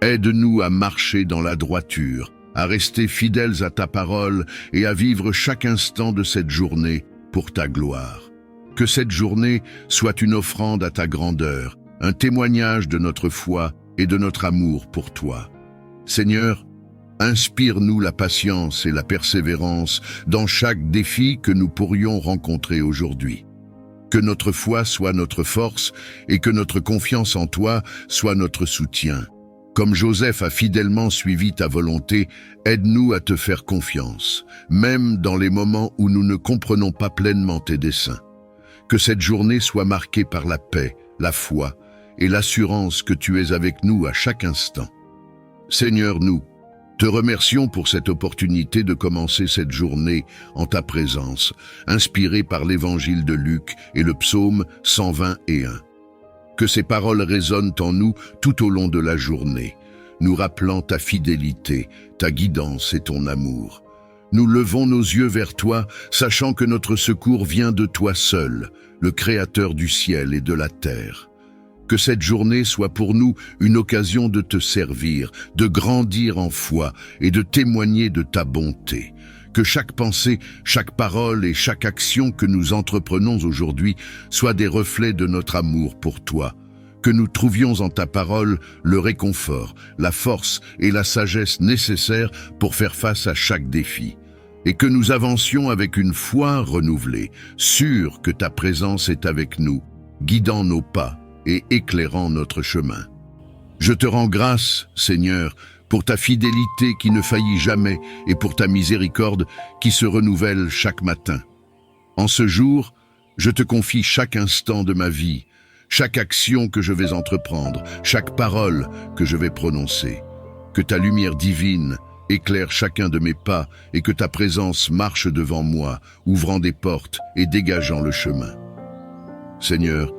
Aide-nous à marcher dans la droiture, à rester fidèles à ta parole et à vivre chaque instant de cette journée pour ta gloire. Que cette journée soit une offrande à ta grandeur, un témoignage de notre foi et de notre amour pour toi. Seigneur, inspire-nous la patience et la persévérance dans chaque défi que nous pourrions rencontrer aujourd'hui. Que notre foi soit notre force et que notre confiance en toi soit notre soutien. Comme Joseph a fidèlement suivi ta volonté, aide-nous à te faire confiance, même dans les moments où nous ne comprenons pas pleinement tes desseins. Que cette journée soit marquée par la paix, la foi et l'assurance que tu es avec nous à chaque instant. Seigneur, nous te remercions pour cette opportunité de commencer cette journée en ta présence, inspirée par l'évangile de Luc et le psaume 121. Que ces paroles résonnent en nous tout au long de la journée, nous rappelant ta fidélité, ta guidance et ton amour. Nous levons nos yeux vers toi, sachant que notre secours vient de toi seul, le Créateur du ciel et de la terre. Que cette journée soit pour nous une occasion de te servir, de grandir en foi et de témoigner de ta bonté. Que chaque pensée, chaque parole et chaque action que nous entreprenons aujourd'hui soient des reflets de notre amour pour toi. Que nous trouvions en ta parole le réconfort, la force et la sagesse nécessaires pour faire face à chaque défi. Et que nous avancions avec une foi renouvelée, sûrs que ta présence est avec nous, guidant nos pas et éclairant notre chemin. Je te rends grâce, Seigneur, pour ta fidélité qui ne faillit jamais et pour ta miséricorde qui se renouvelle chaque matin. En ce jour, je te confie chaque instant de ma vie, chaque action que je vais entreprendre, chaque parole que je vais prononcer. Que ta lumière divine éclaire chacun de mes pas et que ta présence marche devant moi, ouvrant des portes et dégageant le chemin. Seigneur,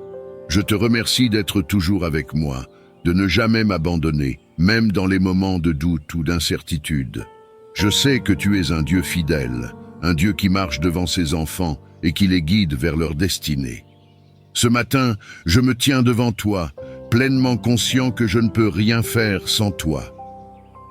je te remercie d'être toujours avec moi, de ne jamais m'abandonner, même dans les moments de doute ou d'incertitude. Je sais que tu es un Dieu fidèle, un Dieu qui marche devant ses enfants et qui les guide vers leur destinée. Ce matin, je me tiens devant toi, pleinement conscient que je ne peux rien faire sans toi.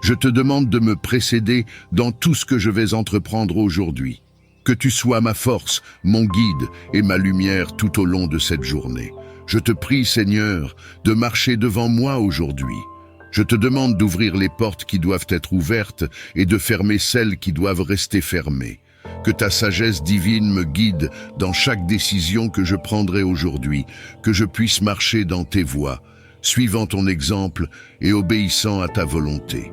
Je te demande de me précéder dans tout ce que je vais entreprendre aujourd'hui. Que tu sois ma force, mon guide et ma lumière tout au long de cette journée. Je te prie, Seigneur, de marcher devant moi aujourd'hui. Je te demande d'ouvrir les portes qui doivent être ouvertes et de fermer celles qui doivent rester fermées. Que ta sagesse divine me guide dans chaque décision que je prendrai aujourd'hui, que je puisse marcher dans tes voies, suivant ton exemple et obéissant à ta volonté.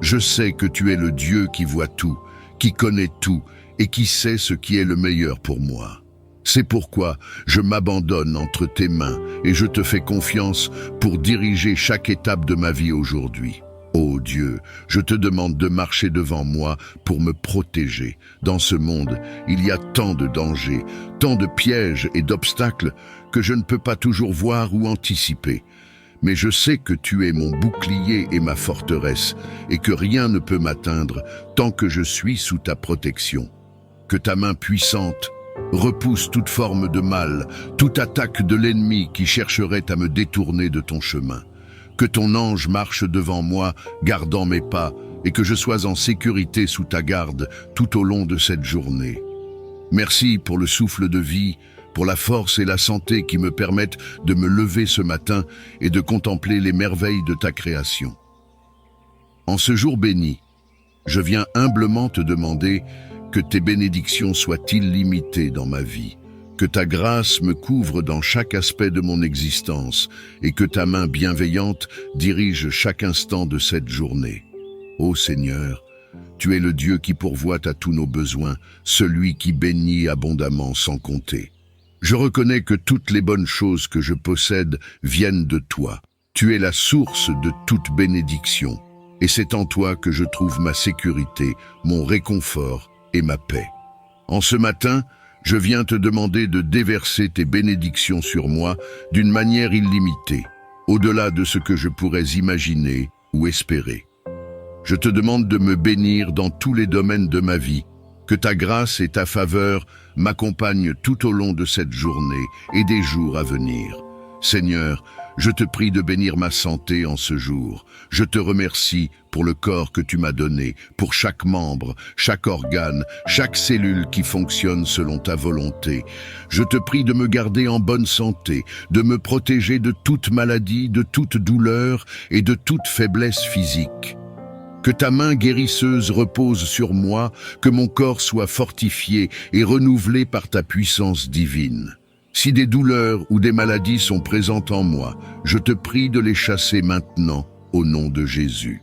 Je sais que tu es le Dieu qui voit tout, qui connaît tout et qui sait ce qui est le meilleur pour moi. C'est pourquoi je m'abandonne entre tes mains et je te fais confiance pour diriger chaque étape de ma vie aujourd'hui. Ô Dieu, je te demande de marcher devant moi pour me protéger. Dans ce monde, il y a tant de dangers, tant de pièges et d'obstacles que je ne peux pas toujours voir ou anticiper. Mais je sais que tu es mon bouclier et ma forteresse, et que rien ne peut m'atteindre tant que je suis sous ta protection. Que ta main puissante repousse toute forme de mal, toute attaque de l'ennemi qui chercherait à me détourner de ton chemin. Que ton ange marche devant moi, gardant mes pas, et que je sois en sécurité sous ta garde tout au long de cette journée. Merci pour le souffle de vie, pour la force et la santé qui me permettent de me lever ce matin et de contempler les merveilles de ta création. En ce jour béni, je viens humblement te demander que tes bénédictions soient illimitées dans ma vie, que ta grâce me couvre dans chaque aspect de mon existence et que ta main bienveillante dirige chaque instant de cette journée. Ô Seigneur, tu es le Dieu qui pourvoit à tous nos besoins, celui qui bénit abondamment sans compter. Je reconnais que toutes les bonnes choses que je possède viennent de toi. Tu es la source de toute bénédiction, et c'est en toi que je trouve ma sécurité, mon réconfort et ma paix. En ce matin, je viens te demander de déverser tes bénédictions sur moi d'une manière illimitée, au-delà de ce que je pourrais imaginer ou espérer. Je te demande de me bénir dans tous les domaines de ma vie, que ta grâce et ta faveur m'accompagnent tout au long de cette journée et des jours à venir. Seigneur, je te prie de bénir ma santé en ce jour. Je te remercie pour le corps que tu m'as donné, pour chaque membre, chaque organe, chaque cellule qui fonctionne selon ta volonté. Je te prie de me garder en bonne santé, de me protéger de toute maladie, de toute douleur et de toute faiblesse physique. Que ta main guérisseuse repose sur moi, que mon corps soit fortifié et renouvelé par ta puissance divine. Si des douleurs ou des maladies sont présentes en moi, je te prie de les chasser maintenant, au nom de Jésus.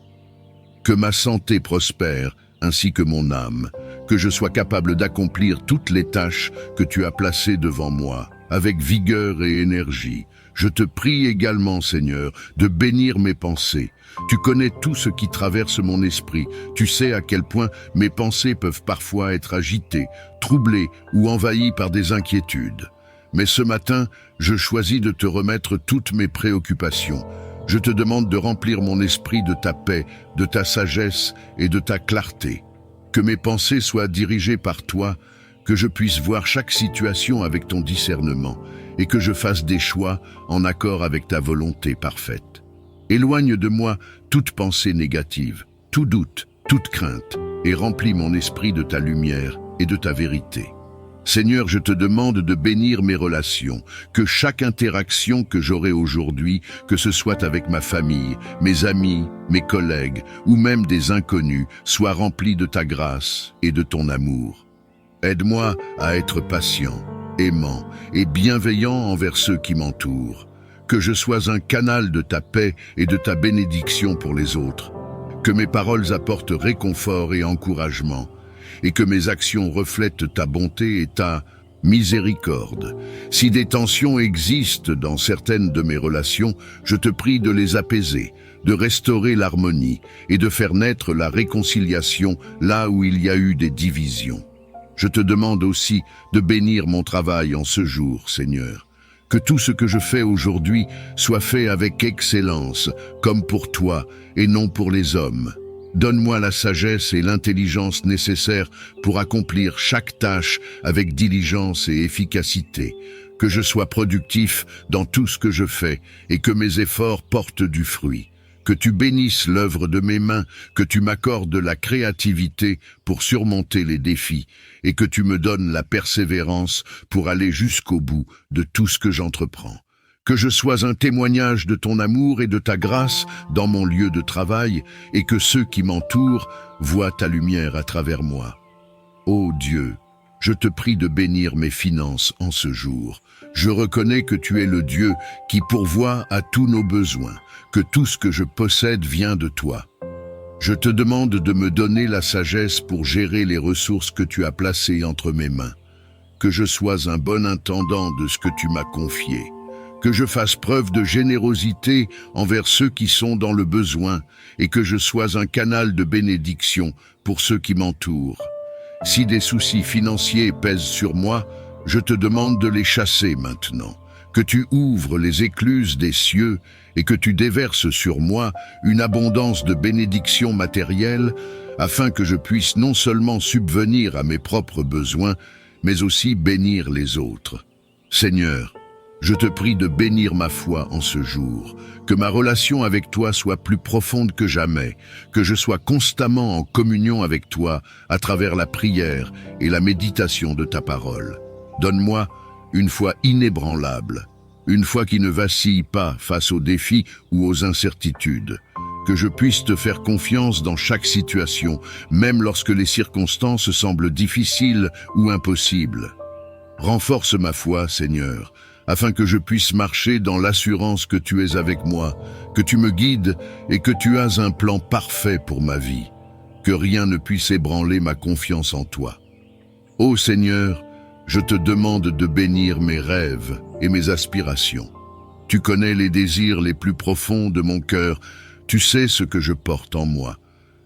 Que ma santé prospère, ainsi que mon âme, que je sois capable d'accomplir toutes les tâches que tu as placées devant moi, avec vigueur et énergie. Je te prie également, Seigneur, de bénir mes pensées. Tu connais tout ce qui traverse mon esprit. Tu sais à quel point mes pensées peuvent parfois être agitées, troublées ou envahies par des inquiétudes. Mais ce matin, je choisis de te remettre toutes mes préoccupations. Je te demande de remplir mon esprit de ta paix, de ta sagesse et de ta clarté. Que mes pensées soient dirigées par toi, que je puisse voir chaque situation avec ton discernement et que je fasse des choix en accord avec ta volonté parfaite. Éloigne de moi toute pensée négative, tout doute, toute crainte, et remplis mon esprit de ta lumière et de ta vérité. Seigneur, je te demande de bénir mes relations, que chaque interaction que j'aurai aujourd'hui, que ce soit avec ma famille, mes amis, mes collègues ou même des inconnus, soit remplie de ta grâce et de ton amour. Aide-moi à être patient, aimant et bienveillant envers ceux qui m'entourent. Que je sois un canal de ta paix et de ta bénédiction pour les autres. Que mes paroles apportent réconfort et encouragement, et que mes actions reflètent ta bonté et ta miséricorde. Si des tensions existent dans certaines de mes relations, je te prie de les apaiser, de restaurer l'harmonie et de faire naître la réconciliation là où il y a eu des divisions. Je te demande aussi de bénir mon travail en ce jour, Seigneur. Que tout ce que je fais aujourd'hui soit fait avec excellence, comme pour toi et non pour les hommes. Donne-moi la sagesse et l'intelligence nécessaires pour accomplir chaque tâche avec diligence et efficacité. Que je sois productif dans tout ce que je fais et que mes efforts portent du fruit. Que tu bénisses l'œuvre de mes mains, que tu m'accordes la créativité pour surmonter les défis et que tu me donnes la persévérance pour aller jusqu'au bout de tout ce que j'entreprends. Que je sois un témoignage de ton amour et de ta grâce dans mon lieu de travail et que ceux qui m'entourent voient ta lumière à travers moi. Ô Dieu, je te prie de bénir mes finances en ce jour. Je reconnais que tu es le Dieu qui pourvoit à tous nos besoins, que tout ce que je possède vient de toi. Je te demande de me donner la sagesse pour gérer les ressources que tu as placées entre mes mains. Que je sois un bon intendant de ce que tu m'as confié. que je fasse preuve de générosité envers ceux qui sont dans le besoin et que je sois un canal de bénédiction pour ceux qui m'entourent. Si des soucis financiers pèsent sur moi, je te demande de les chasser maintenant, que tu ouvres les écluses des cieux et que tu déverses sur moi une abondance de bénédictions matérielles afin que je puisse non seulement subvenir à mes propres besoins, mais aussi bénir les autres. Seigneur, je te prie de bénir ma foi en ce jour, que ma relation avec toi soit plus profonde que jamais, que je sois constamment en communion avec toi à travers la prière et la méditation de ta parole. Donne-moi une foi inébranlable, une foi qui ne vacille pas face aux défis ou aux incertitudes, que je puisse te faire confiance dans chaque situation, même lorsque les circonstances semblent difficiles ou impossibles. Renforce ma foi, Seigneur, afin que je puisse marcher dans l'assurance que tu es avec moi, que tu me guides et que tu as un plan parfait pour ma vie, que rien ne puisse ébranler ma confiance en toi. Ô Seigneur, je te demande de bénir mes rêves et mes aspirations. Tu connais les désirs les plus profonds de mon cœur, tu sais ce que je porte en moi.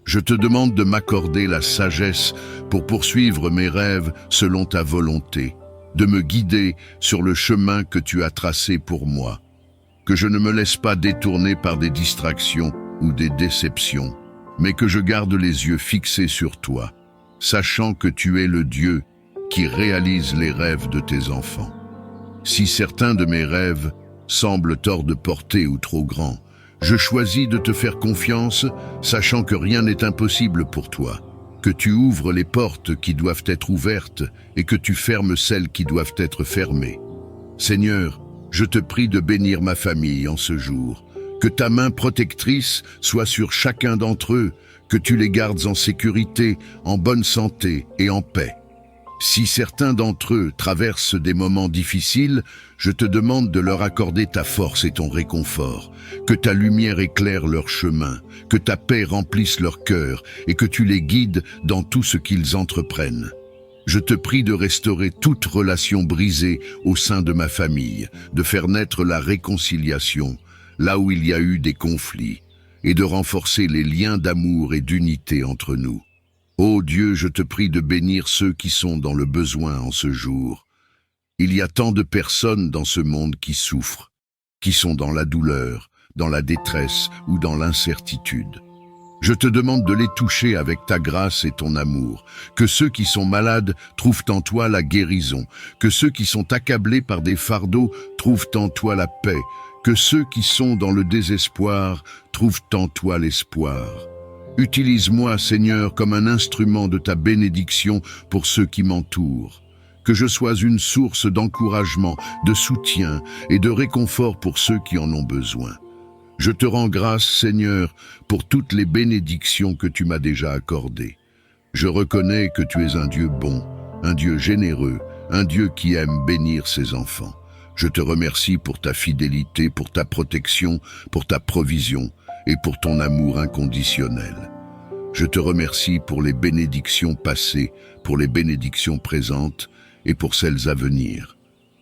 Je te demande de m'accorder la sagesse pour poursuivre mes rêves selon ta volonté, de me guider sur le chemin que tu as tracé pour moi, que je ne me laisse pas détourner par des distractions ou des déceptions, mais que je garde les yeux fixés sur toi, sachant que tu es le Dieu qui réalise les rêves de tes enfants. Si certains de mes rêves semblent hors de portée ou trop grands, je choisis de te faire confiance, sachant que rien n'est impossible pour toi, que tu ouvres les portes qui doivent être ouvertes et que tu fermes celles qui doivent être fermées. Seigneur, je te prie de bénir ma famille en ce jour, que ta main protectrice soit sur chacun d'entre eux, que tu les gardes en sécurité, en bonne santé et en paix. Si certains d'entre eux traversent des moments difficiles, je te demande de leur accorder ta force et ton réconfort, que ta lumière éclaire leur chemin, que ta paix remplisse leur cœur et que tu les guides dans tout ce qu'ils entreprennent. Je te prie de restaurer toute relation brisée au sein de ma famille, de faire naître la réconciliation, là où il y a eu des conflits, et de renforcer les liens d'amour et d'unité entre nous. Ô Dieu, je te prie de bénir ceux qui sont dans le besoin en ce jour. Il y a tant de personnes dans ce monde qui souffrent, qui sont dans la douleur, dans la détresse ou dans l'incertitude. Je te demande de les toucher avec ta grâce et ton amour, que ceux qui sont malades trouvent en toi la guérison, que ceux qui sont accablés par des fardeaux trouvent en toi la paix, que ceux qui sont dans le désespoir trouvent en toi l'espoir. Utilise-moi, Seigneur, comme un instrument de ta bénédiction pour ceux qui m'entourent. Que je sois une source d'encouragement, de soutien et de réconfort pour ceux qui en ont besoin. Je te rends grâce, Seigneur, pour toutes les bénédictions que tu m'as déjà accordées. Je reconnais que tu es un Dieu bon, un Dieu généreux, un Dieu qui aime bénir ses enfants. Je te remercie pour ta fidélité, pour ta protection, pour ta provision et pour ton amour inconditionnel. Je te remercie pour les bénédictions passées, pour les bénédictions présentes et pour celles à venir.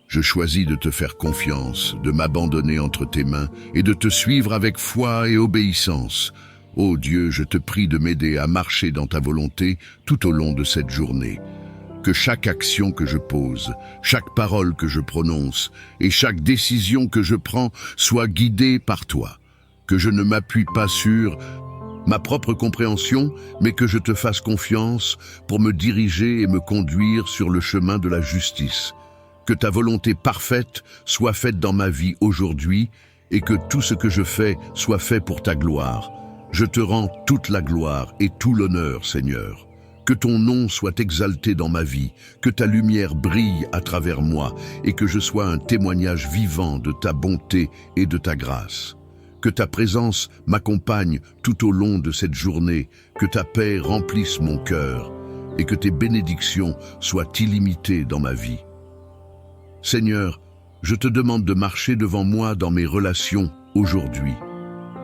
Je choisis de te faire confiance, de m'abandonner entre tes mains et de te suivre avec foi et obéissance. Ô Dieu, je te prie de m'aider à marcher dans ta volonté tout au long de cette journée. Que chaque action que je pose, chaque parole que je prononce et chaque décision que je prends soit guidée par toi. Que je ne m'appuie pas sur ma propre compréhension, mais que je te fasse confiance pour me diriger et me conduire sur le chemin de la justice. Que ta volonté parfaite soit faite dans ma vie aujourd'hui et que tout ce que je fais soit fait pour ta gloire. Je te rends toute la gloire et tout l'honneur, Seigneur. Que ton nom soit exalté dans ma vie, que ta lumière brille à travers moi et que je sois un témoignage vivant de ta bonté et de ta grâce. Que ta présence m'accompagne tout au long de cette journée, que ta paix remplisse mon cœur et que tes bénédictions soient illimitées dans ma vie. Seigneur, je te demande de marcher devant moi dans mes relations aujourd'hui.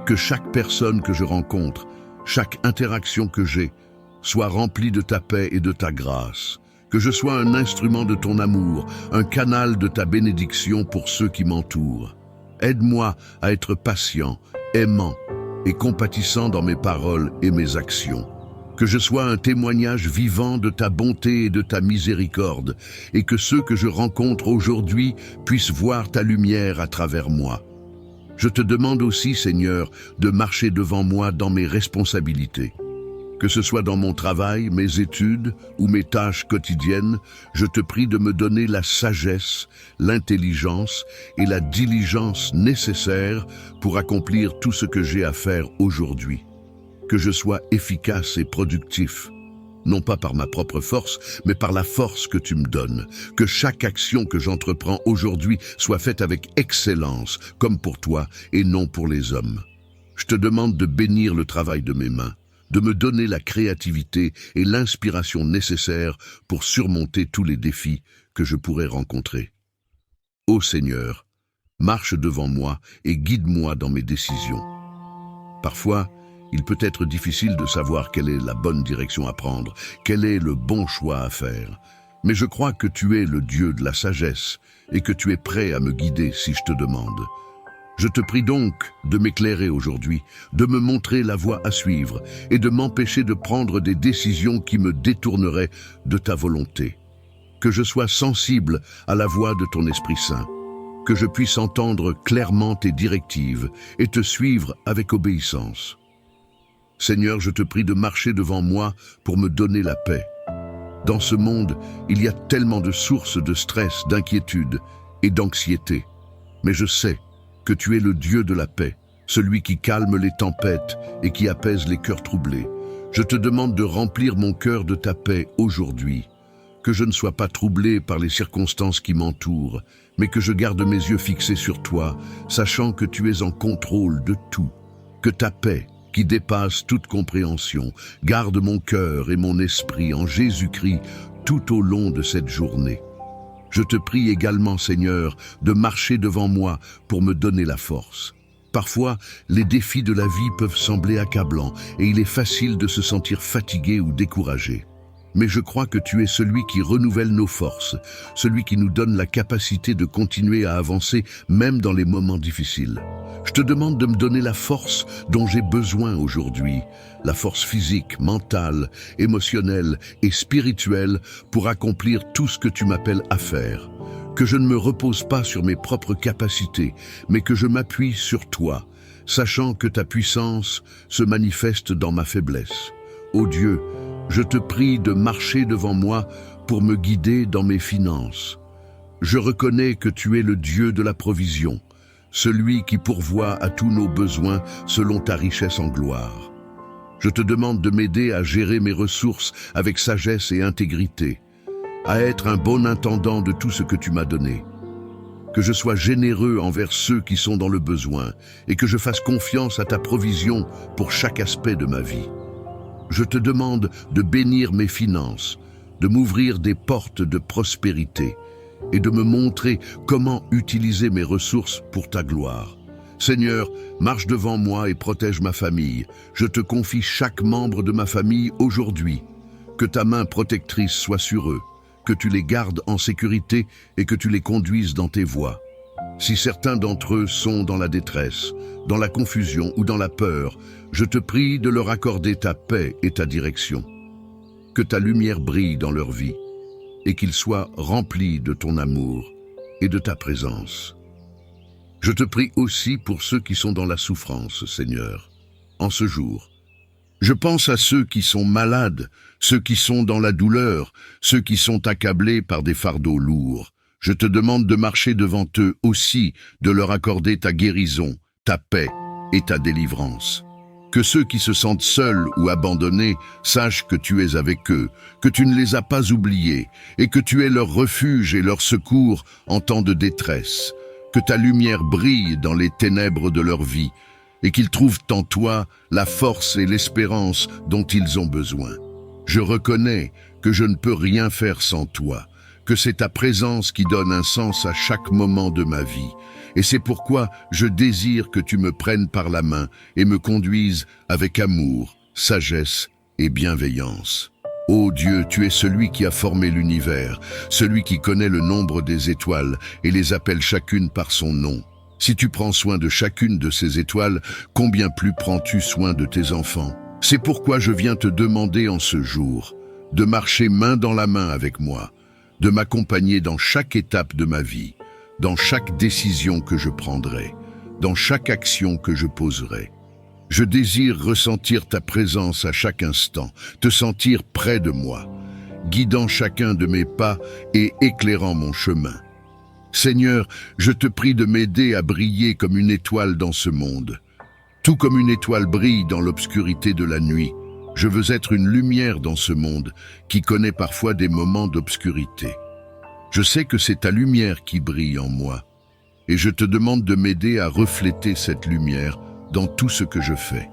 Que chaque personne que je rencontre, chaque interaction que j'ai, soit remplie de ta paix et de ta grâce. que je sois un instrument de ton amour, un canal de ta bénédiction pour ceux qui m'entourent. Aide-moi à être patient, aimant et compatissant dans mes paroles et mes actions. Que je sois un témoignage vivant de ta bonté et de ta miséricorde, et que ceux que je rencontre aujourd'hui puissent voir ta lumière à travers moi. Je te demande aussi, Seigneur, de marcher devant moi dans mes responsabilités. Que ce soit dans mon travail, mes études ou mes tâches quotidiennes, je te prie de me donner la sagesse, l'intelligence et la diligence nécessaires pour accomplir tout ce que j'ai à faire aujourd'hui. Que je sois efficace et productif, non pas par ma propre force, mais par la force que tu me donnes. Que chaque action que j'entreprends aujourd'hui soit faite avec excellence, comme pour toi et non pour les hommes. Je te demande de bénir le travail de mes mains, de me donner la créativité et l'inspiration nécessaires pour surmonter tous les défis que je pourrais rencontrer. Ô Seigneur, marche devant moi et guide-moi dans mes décisions. Parfois, il peut être difficile de savoir quelle est la bonne direction à prendre, quel est le bon choix à faire. Mais je crois que tu es le Dieu de la sagesse et que tu es prêt à me guider si je te demande. Je te prie donc de m'éclairer aujourd'hui, de me montrer la voie à suivre et de m'empêcher de prendre des décisions qui me détourneraient de ta volonté. Que je sois sensible à la voix de ton Esprit Saint, que je puisse entendre clairement tes directives et te suivre avec obéissance. Seigneur, je te prie de marcher devant moi pour me donner la paix. Dans ce monde, il y a tellement de sources de stress, d'inquiétude et d'anxiété. Mais je sais que tu es le Dieu de la paix, celui qui calme les tempêtes et qui apaise les cœurs troublés. Je te demande de remplir mon cœur de ta paix aujourd'hui. Que je ne sois pas troublé par les circonstances qui m'entourent, mais que je garde mes yeux fixés sur toi, sachant que tu es en contrôle de tout. Que ta paix, qui dépasse toute compréhension, garde mon cœur et mon esprit en Jésus-Christ tout au long de cette journée. Je te prie également, Seigneur, de marcher devant moi pour me donner la force. Parfois, les défis de la vie peuvent sembler accablants et il est facile de se sentir fatigué ou découragé. Mais je crois que tu es celui qui renouvelle nos forces, celui qui nous donne la capacité de continuer à avancer même dans les moments difficiles. Je te demande de me donner la force dont j'ai besoin aujourd'hui, la force physique, mentale, émotionnelle et spirituelle pour accomplir tout ce que tu m'appelles à faire. Que je ne me repose pas sur mes propres capacités, mais que je m'appuie sur toi, sachant que ta puissance se manifeste dans ma faiblesse. Ô Dieu, je te prie de marcher devant moi pour me guider dans mes finances. Je reconnais que tu es le Dieu de la provision, celui qui pourvoit à tous nos besoins selon ta richesse en gloire. Je te demande de m'aider à gérer mes ressources avec sagesse et intégrité, à être un bon intendant de tout ce que tu m'as donné. Que je sois généreux envers ceux qui sont dans le besoin et que je fasse confiance à ta provision pour chaque aspect de ma vie. Je te demande de bénir mes finances, de m'ouvrir des portes de prospérité et de me montrer comment utiliser mes ressources pour ta gloire. Seigneur, marche devant moi et protège ma famille. Je te confie chaque membre de ma famille aujourd'hui. Que ta main protectrice soit sur eux, que tu les gardes en sécurité et que tu les conduises dans tes voies. Si certains d'entre eux sont dans la détresse, dans la confusion ou dans la peur, je te prie de leur accorder ta paix et ta direction. Que ta lumière brille dans leur vie et qu'ils soient remplis de ton amour et de ta présence. Je te prie aussi pour ceux qui sont dans la souffrance, Seigneur, en ce jour. Je pense à ceux qui sont malades, ceux qui sont dans la douleur, ceux qui sont accablés par des fardeaux lourds. Je te demande de marcher devant eux aussi, de leur accorder ta guérison, ta paix et ta délivrance. Que ceux qui se sentent seuls ou abandonnés sachent que tu es avec eux, que tu ne les as pas oubliés et que tu es leur refuge et leur secours en temps de détresse. Que ta lumière brille dans les ténèbres de leur vie et qu'ils trouvent en toi la force et l'espérance dont ils ont besoin. Je reconnais que je ne peux rien faire sans toi, que c'est ta présence qui donne un sens à chaque moment de ma vie. Et c'est pourquoi je désire que tu me prennes par la main et me conduises avec amour, sagesse et bienveillance. Ô Dieu, tu es celui qui a formé l'univers, celui qui connaît le nombre des étoiles et les appelle chacune par son nom. Si tu prends soin de chacune de ces étoiles, combien plus prends-tu soin de tes enfants? C'est pourquoi je viens te demander en ce jour de marcher main dans la main avec moi, de m'accompagner dans chaque étape de ma vie, dans chaque décision que je prendrai, dans chaque action que je poserai. Je désire ressentir ta présence à chaque instant, te sentir près de moi, guidant chacun de mes pas et éclairant mon chemin. Seigneur, je te prie de m'aider à briller comme une étoile dans ce monde. Tout comme une étoile brille dans l'obscurité de la nuit, je veux être une lumière dans ce monde qui connaît parfois des moments d'obscurité. Je sais que c'est ta lumière qui brille en moi, et je te demande de m'aider à refléter cette lumière dans tout ce que je fais.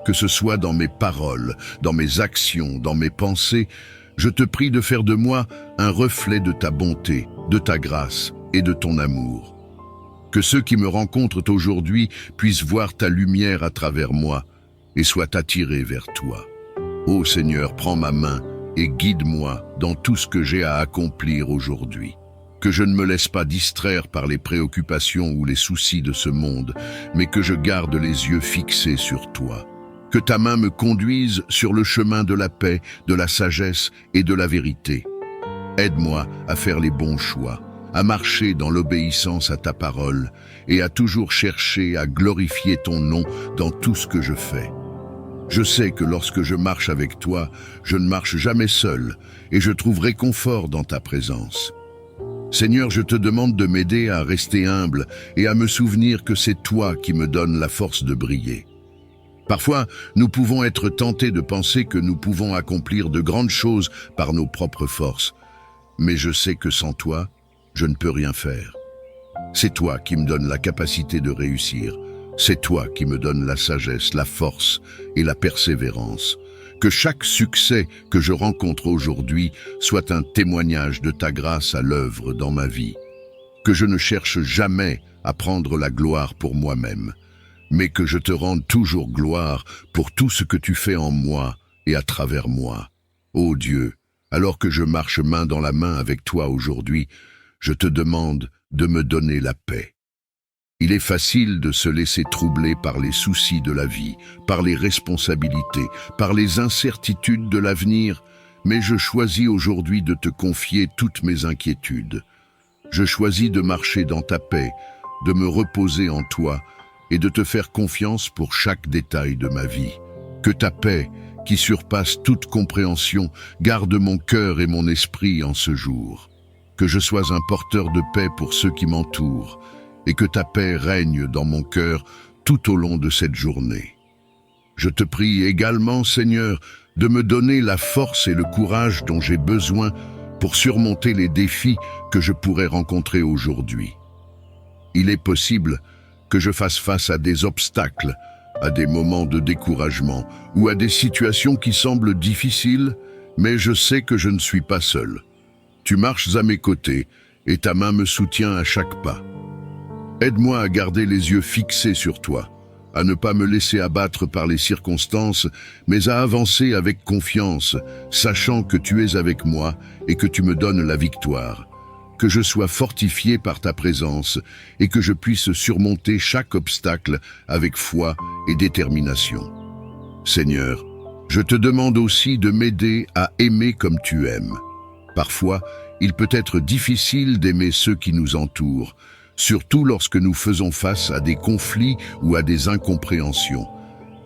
Que ce soit dans mes paroles, dans mes actions, dans mes pensées, je te prie de faire de moi un reflet de ta bonté, de ta grâce et de ton amour. Que ceux qui me rencontrent aujourd'hui puissent voir ta lumière à travers moi et soient attirés vers toi. Ô Seigneur, prends ma main et guide-moi dans tout ce que j'ai à accomplir aujourd'hui. Que je ne me laisse pas distraire par les préoccupations ou les soucis de ce monde, mais que je garde les yeux fixés sur toi. Que ta main me conduise sur le chemin de la paix, de la sagesse et de la vérité. Aide-moi à faire les bons choix, à marcher dans l'obéissance à ta parole et à toujours chercher à glorifier ton nom dans tout ce que je fais. Je sais que lorsque je marche avec toi, je ne marche jamais seul et je trouve réconfort dans ta présence. Seigneur, je te demande de m'aider à rester humble et à me souvenir que c'est toi qui me donnes la force de briller. Parfois, nous pouvons être tentés de penser que nous pouvons accomplir de grandes choses par nos propres forces, mais je sais que sans toi, je ne peux rien faire. C'est toi qui me donnes la capacité de réussir. C'est toi qui me donnes la sagesse, la force et la persévérance. Que chaque succès que je rencontre aujourd'hui soit un témoignage de ta grâce à l'œuvre dans ma vie. Que je ne cherche jamais à prendre la gloire pour moi-même, mais que je te rende toujours gloire pour tout ce que tu fais en moi et à travers moi. Ô Dieu, alors que je marche main dans la main avec toi aujourd'hui, je te demande de me donner la paix. Il est facile de se laisser troubler par les soucis de la vie, par les responsabilités, par les incertitudes de l'avenir, mais je choisis aujourd'hui de te confier toutes mes inquiétudes. Je choisis de marcher dans ta paix, de me reposer en toi et de te faire confiance pour chaque détail de ma vie. Que ta paix, qui surpasse toute compréhension, garde mon cœur et mon esprit en ce jour. Que je sois un porteur de paix pour ceux qui m'entourent, et que ta paix règne dans mon cœur tout au long de cette journée. Je te prie également, Seigneur, de me donner la force et le courage dont j'ai besoin pour surmonter les défis que je pourrais rencontrer aujourd'hui. Il est possible que je fasse face à des obstacles, à des moments de découragement ou à des situations qui semblent difficiles, mais je sais que je ne suis pas seul. Tu marches à mes côtés et ta main me soutient à chaque pas. Aide-moi à garder les yeux fixés sur toi, à ne pas me laisser abattre par les circonstances, mais à avancer avec confiance, sachant que tu es avec moi et que tu me donnes la victoire. Que je sois fortifié par ta présence et que je puisse surmonter chaque obstacle avec foi et détermination. Seigneur, je te demande aussi de m'aider à aimer comme tu aimes. Parfois, il peut être difficile d'aimer ceux qui nous entourent, surtout lorsque nous faisons face à des conflits ou à des incompréhensions.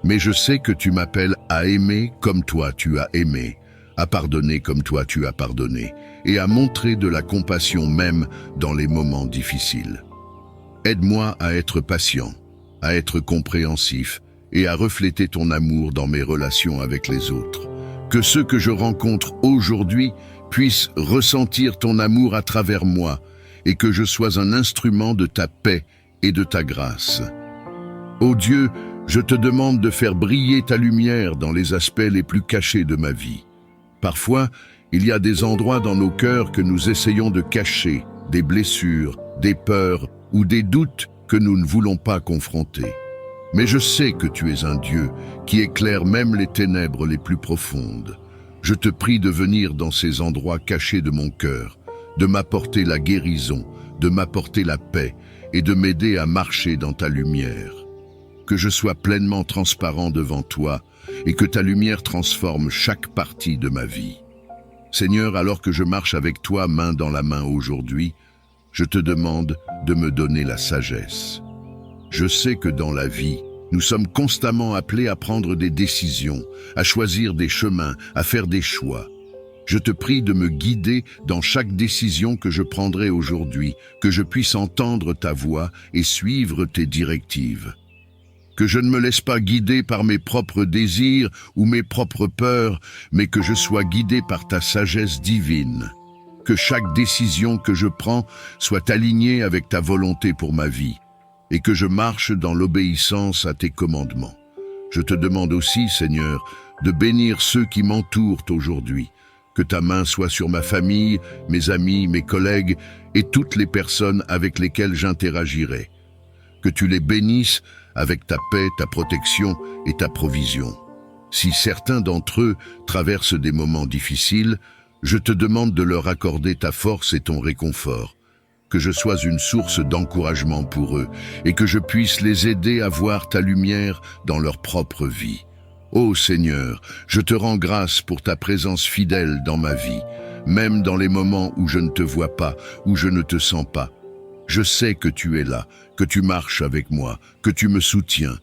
Mais je sais que tu m'appelles à aimer comme toi tu as aimé, à pardonner comme toi tu as pardonné, et à montrer de la compassion même dans les moments difficiles. Aide-moi à être patient, à être compréhensif et à refléter ton amour dans mes relations avec les autres. Que ceux que je rencontre aujourd'hui puissent ressentir ton amour à travers moi, et que je sois un instrument de ta paix et de ta grâce. Ô Dieu, je te demande de faire briller ta lumière dans les aspects les plus cachés de ma vie. Parfois, il y a des endroits dans nos cœurs que nous essayons de cacher, des blessures, des peurs ou des doutes que nous ne voulons pas confronter. Mais je sais que tu es un Dieu qui éclaire même les ténèbres les plus profondes. Je te prie de venir dans ces endroits cachés de mon cœur, de m'apporter la guérison, de m'apporter la paix et de m'aider à marcher dans ta lumière. Que je sois pleinement transparent devant toi et que ta lumière transforme chaque partie de ma vie. Seigneur, alors que je marche avec toi main dans la main aujourd'hui, je te demande de me donner la sagesse. Je sais que dans la vie, nous sommes constamment appelés à prendre des décisions, à choisir des chemins, à faire des choix. Je te prie de me guider dans chaque décision que je prendrai aujourd'hui, que je puisse entendre ta voix et suivre tes directives. Que je ne me laisse pas guider par mes propres désirs ou mes propres peurs, mais que je sois guidé par ta sagesse divine. Que chaque décision que je prends soit alignée avec ta volonté pour ma vie, et que je marche dans l'obéissance à tes commandements. Je te demande aussi, Seigneur, de bénir ceux qui m'entourent aujourd'hui. Que ta main soit sur ma famille, mes amis, mes collègues et toutes les personnes avec lesquelles j'interagirai. Que tu les bénisses avec ta paix, ta protection et ta provision. Si certains d'entre eux traversent des moments difficiles, je te demande de leur accorder ta force et ton réconfort. Que je sois une source d'encouragement pour eux et que je puisse les aider à voir ta lumière dans leur propre vie. Ô Seigneur, je te rends grâce pour ta présence fidèle dans ma vie, même dans les moments où je ne te vois pas, où je ne te sens pas. Je sais que tu es là, que tu marches avec moi, que tu me soutiens.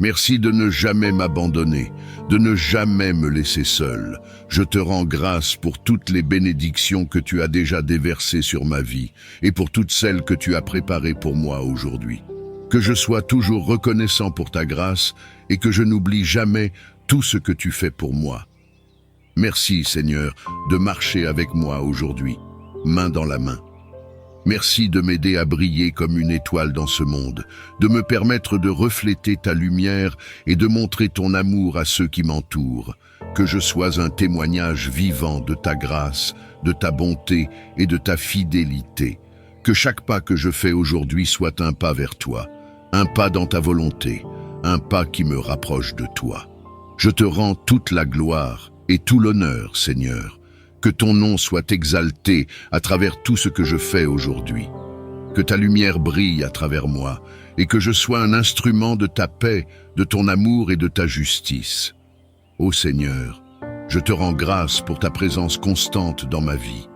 Merci de ne jamais m'abandonner, de ne jamais me laisser seul. Je te rends grâce pour toutes les bénédictions que tu as déjà déversées sur ma vie et pour toutes celles que tu as préparées pour moi aujourd'hui. Que je sois toujours reconnaissant pour ta grâce et que je n'oublie jamais tout ce que tu fais pour moi. Merci, Seigneur, de marcher avec moi aujourd'hui, main dans la main. Merci de m'aider à briller comme une étoile dans ce monde, de me permettre de refléter ta lumière et de montrer ton amour à ceux qui m'entourent. Que je sois un témoignage vivant de ta grâce, de ta bonté et de ta fidélité. Que chaque pas que je fais aujourd'hui soit un pas vers toi, un pas dans ta volonté, un pas qui me rapproche de toi. Je te rends toute la gloire et tout l'honneur, Seigneur. Que ton nom soit exalté à travers tout ce que je fais aujourd'hui. Que ta lumière brille à travers moi et que je sois un instrument de ta paix, de ton amour et de ta justice. Ô Seigneur, je te rends grâce pour ta présence constante dans ma vie.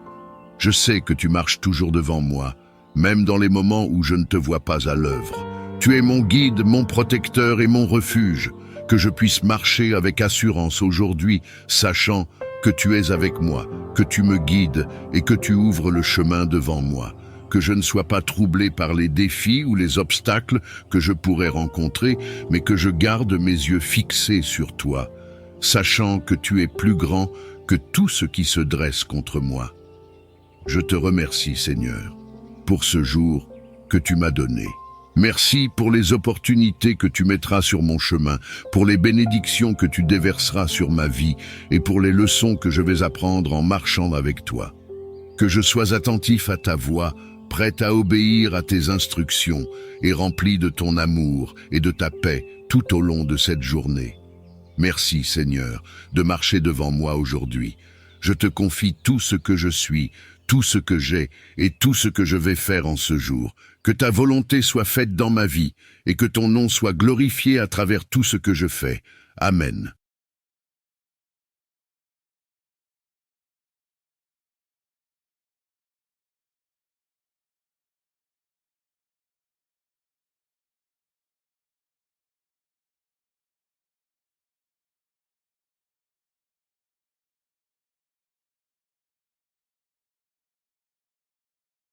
Je sais que tu marches toujours devant moi, même dans les moments où je ne te vois pas à l'œuvre. Tu es mon guide, mon protecteur et mon refuge. Que je puisse marcher avec assurance aujourd'hui, sachant que tu es avec moi, que tu me guides et que tu ouvres le chemin devant moi. Que je ne sois pas troublé par les défis ou les obstacles que je pourrais rencontrer, mais que je garde mes yeux fixés sur toi, sachant que tu es plus grand que tout ce qui se dresse contre moi. Je te remercie, Seigneur, pour ce jour que tu m'as donné. Merci pour les opportunités que tu mettras sur mon chemin, pour les bénédictions que tu déverseras sur ma vie et pour les leçons que je vais apprendre en marchant avec toi. Que je sois attentif à ta voix, prêt à obéir à tes instructions et rempli de ton amour et de ta paix tout au long de cette journée. Merci, Seigneur, de marcher devant moi aujourd'hui. Je te confie tout ce que je suis, tout ce que j'ai et tout ce que je vais faire en ce jour. Que ta volonté soit faite dans ma vie et que ton nom soit glorifié à travers tout ce que je fais. Amen.